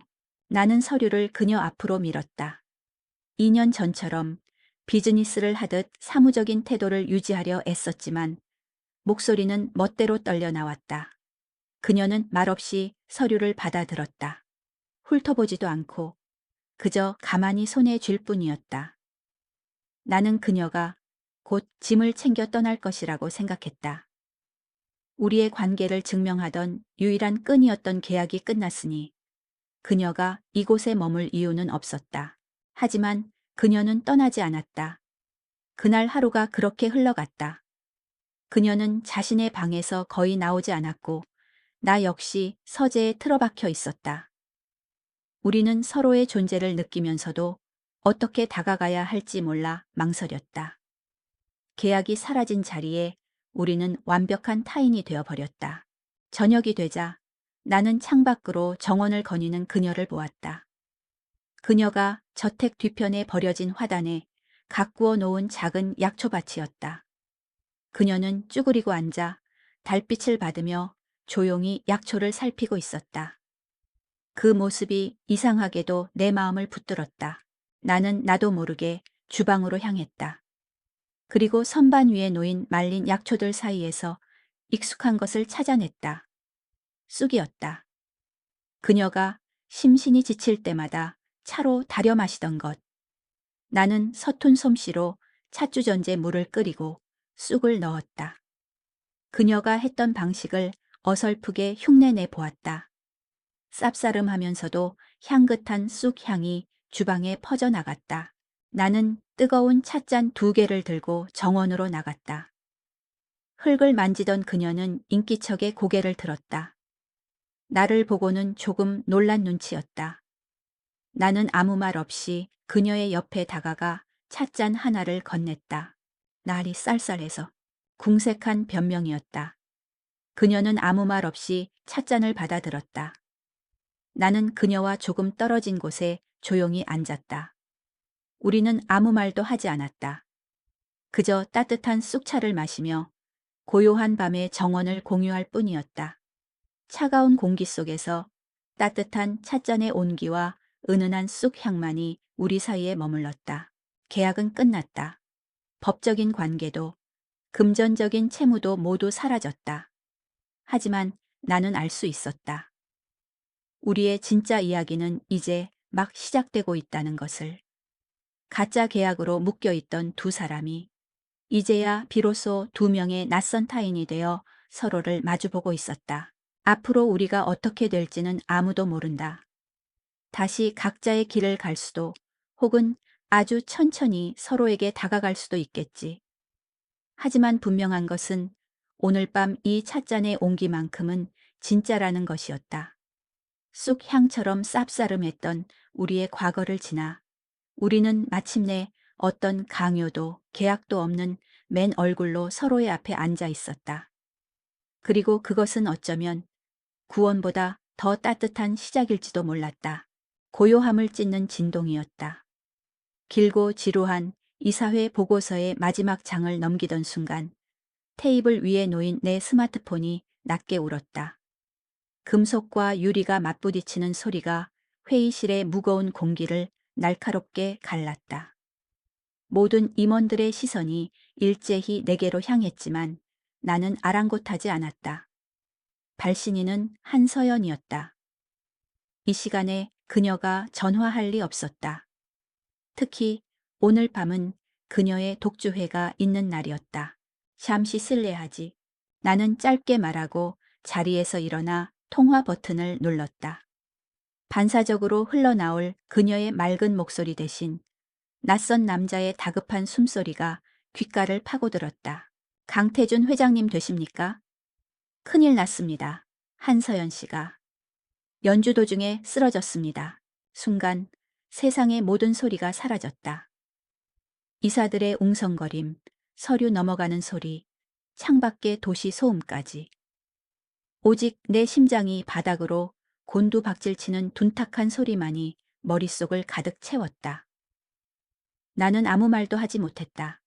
나는 서류를 그녀 앞으로 밀었다. 2년 전처럼 비즈니스를 하듯 사무적인 태도를 유지하려 애썼지만 목소리는 멋대로 떨려 나왔다. 그녀는 말없이 서류를 받아들었다. 훑어보지도 않고 그저 가만히 손에 쥘 뿐이었다. 나는 그녀가 곧 짐을 챙겨 떠날 것이라고 생각했다. 우리의 관계를 증명하던 유일한 끈이었던 계약이 끝났으니 그녀가 이곳에 머물 이유는 없었다. 하지만 그녀는 떠나지 않았다. 그날 하루가 그렇게 흘러갔다. 그녀는 자신의 방에서 거의 나오지 않았고 나 역시 서재에 틀어박혀 있었다. 우리는 서로의 존재를 느끼면서도 어떻게 다가가야 할지 몰라 망설였다. 계약이 사라진 자리에 우리는 완벽한 타인이 되어버렸다. 저녁이 되자 나는 창밖으로 정원을 거니는 그녀를 보았다. 그녀가 저택 뒤편에 버려진 화단에 가꾸어 놓은 작은 약초밭이었다. 그녀는 쭈그리고 앉아 달빛을 받으며 조용히 약초를 살피고 있었다. 그 모습이 이상하게도 내 마음을 붙들었다. 나는 나도 모르게 주방으로 향했다. 그리고 선반 위에 놓인 말린 약초들 사이에서 익숙한 것을 찾아냈다. 쑥이었다. 그녀가 심신이 지칠 때마다 차로 달여 마시던 것. 나는 서툰 솜씨로 찻주전제 물을 끓이고 쑥을 넣었다. 그녀가 했던 방식을 어설프게 흉내내 보았다. 쌉싸름하면서도 향긋한 쑥향이 주방에 퍼져나갔다. 나는 뜨거운 찻잔 2개를 들고 정원으로 나갔다. 흙을 만지던 그녀는 인기척에 고개를 들었다. 나를 보고는 조금 놀란 눈치였다. 나는 아무 말 없이 그녀의 옆에 다가가 찻잔 하나를 건넸다. 날이 쌀쌀해서. 궁색한 변명이었다. 그녀는 아무 말 없이 찻잔을 받아들었다. 나는 그녀와 조금 떨어진 곳에 조용히 앉았다. 우리는 아무 말도 하지 않았다. 그저 따뜻한 쑥차를 마시며 고요한 밤의 정원을 공유할 뿐이었다. 차가운 공기 속에서 따뜻한 찻잔의 온기와 은은한 쑥향만이 우리 사이에 머물렀다. 계약은 끝났다. 법적인 관계도 금전적인 채무도 모두 사라졌다. 하지만 나는 알 수 있었다. 우리의 진짜 이야기는 이제 막 시작되고 있다는 것을. 가짜 계약으로 묶여있던 두 사람이 이제야 비로소 2명의 낯선 타인이 되어 서로를 마주보고 있었다. 앞으로 우리가 어떻게 될지는 아무도 모른다. 다시 각자의 길을 갈 수도 혹은 아주 천천히 서로에게 다가갈 수도 있겠지. 하지만 분명한 것은 오늘 밤 이 찻잔의 온기만큼은 진짜라는 것이었다. 쑥향처럼 쌉싸름했던 우리의 과거를 지나 우리는 마침내 어떤 강요도 계약도 없는 맨 얼굴로 서로의 앞에 앉아 있었다. 그리고 그것은 어쩌면 구원보다 더 따뜻한 시작일지도 몰랐다. 고요함을 찢는 진동이었다. 길고 지루한 이사회 보고서의 마지막 장을 넘기던 순간 테이블 위에 놓인 내 스마트폰이 낮게 울었다. 금속과 유리가 맞부딪히는 소리가 회의실의 무거운 공기를 날카롭게 갈랐다. 모든 임원들의 시선이 일제히 내게로 향했지만 나는 아랑곳하지 않았다. 발신인은 한서연이었다. 이 시간에 그녀가 전화할 리 없었다. 특히 오늘 밤은 그녀의 독주회가 있는 날이었다. 잠시 실례하지. 나는 짧게 말하고 자리에서 일어나 통화 버튼을 눌렀다. 반사적으로 흘러나올 그녀의 맑은 목소리 대신 낯선 남자의 다급한 숨소리가 귓가를 파고들었다. 강태준 회장님 되십니까? 큰일 났습니다. 한서연 씨가. 연주 도중에 쓰러졌습니다. 순간 세상의 모든 소리가 사라졌다. 이사들의 웅성거림, 서류 넘어가는 소리, 창밖의 도시 소음까지. 오직 내 심장이 바닥으로 곤두박질치는 둔탁한 소리만이 머릿속을 가득 채웠다. 나는 아무 말도 하지 못했다.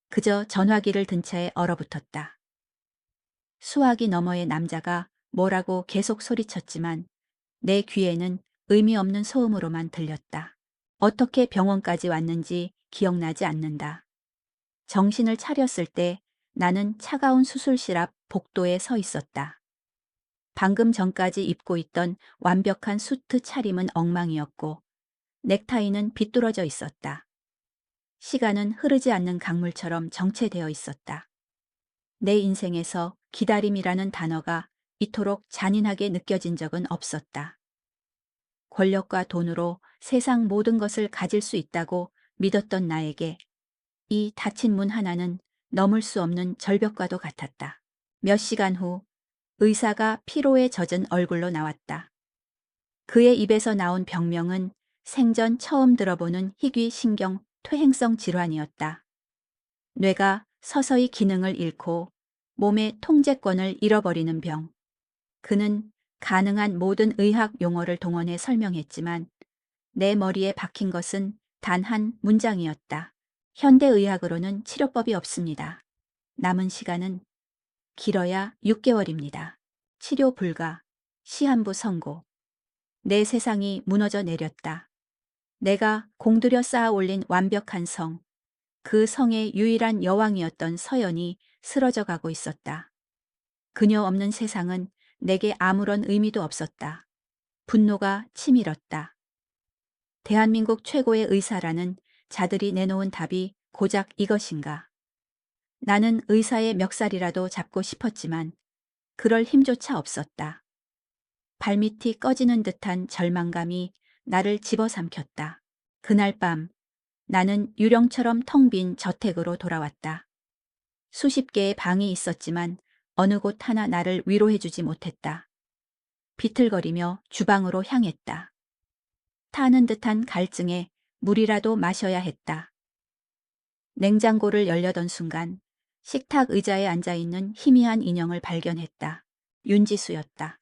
그저 전화기를 든 채 얼어붙었다. 수화기 너머의 남자가 뭐라고 계속 소리쳤지만 내 귀에는 의미 없는 소음으로만 들렸다. 어떻게 병원까지 왔는지 기억나지 않는다. 정신을 차렸을 때 나는 차가운 수술실 앞 복도에 서 있었다. 방금 전까지 입고 있던 완벽한 수트 차림은 엉망이었고 넥타이는 비뚤어져 있었다. 시간은 흐르지 않는 강물처럼 정체되어 있었다. 내 인생에서 기다림이라는 단어가 이토록 잔인하게 느껴진 적은 없었다. 권력과 돈으로 세상 모든 것을 가질 수 있다고 믿었던 나에게 이 닫힌 문 하나는 넘을 수 없는 절벽과도 같았다. 몇 시간 후 의사가 피로에 젖은 얼굴로 나왔다. 그의 입에서 나온 병명은 생전 처음 들어보는 희귀신경 퇴행성 질환이었다. 뇌가 서서히 기능을 잃고 몸의 통제권을 잃어버리는 병. 그는 가능한 모든 의학 용어를 동원해 설명했지만 내 머리에 박힌 것은 단 한 문장이었다. 현대의학으로는 치료법이 없습니다. 남은 시간은 길어야 6개월입니다. 치료 불가, 시한부 선고. 내 세상이 무너져 내렸다. 내가 공들여 쌓아 올린 완벽한 성, 그 성의 유일한 여왕이었던 서연이 쓰러져 가고 있었다. 그녀 없는 세상은 내게 아무런 의미도 없었다. 분노가 치밀었다. 대한민국 최고의 의사라는 자들이 내놓은 답이 고작 이것인가. 나는 의사의 멱살이라도 잡고 싶었지만 그럴 힘조차 없었다. 발밑이 꺼지는 듯한 절망감이 나를 집어삼켰다. 그날 밤 나는 유령처럼 텅 빈 저택으로 돌아왔다. 수십 개의 방이 있었지만 어느 곳 하나 나를 위로해주지 못했다. 비틀거리며 주방으로 향했다. 타는 듯한 갈증에 물이라도 마셔야 했다. 냉장고를 열려던 순간 식탁 의자에 앉아있는 희미한 인형을 발견했다. 윤지수였다.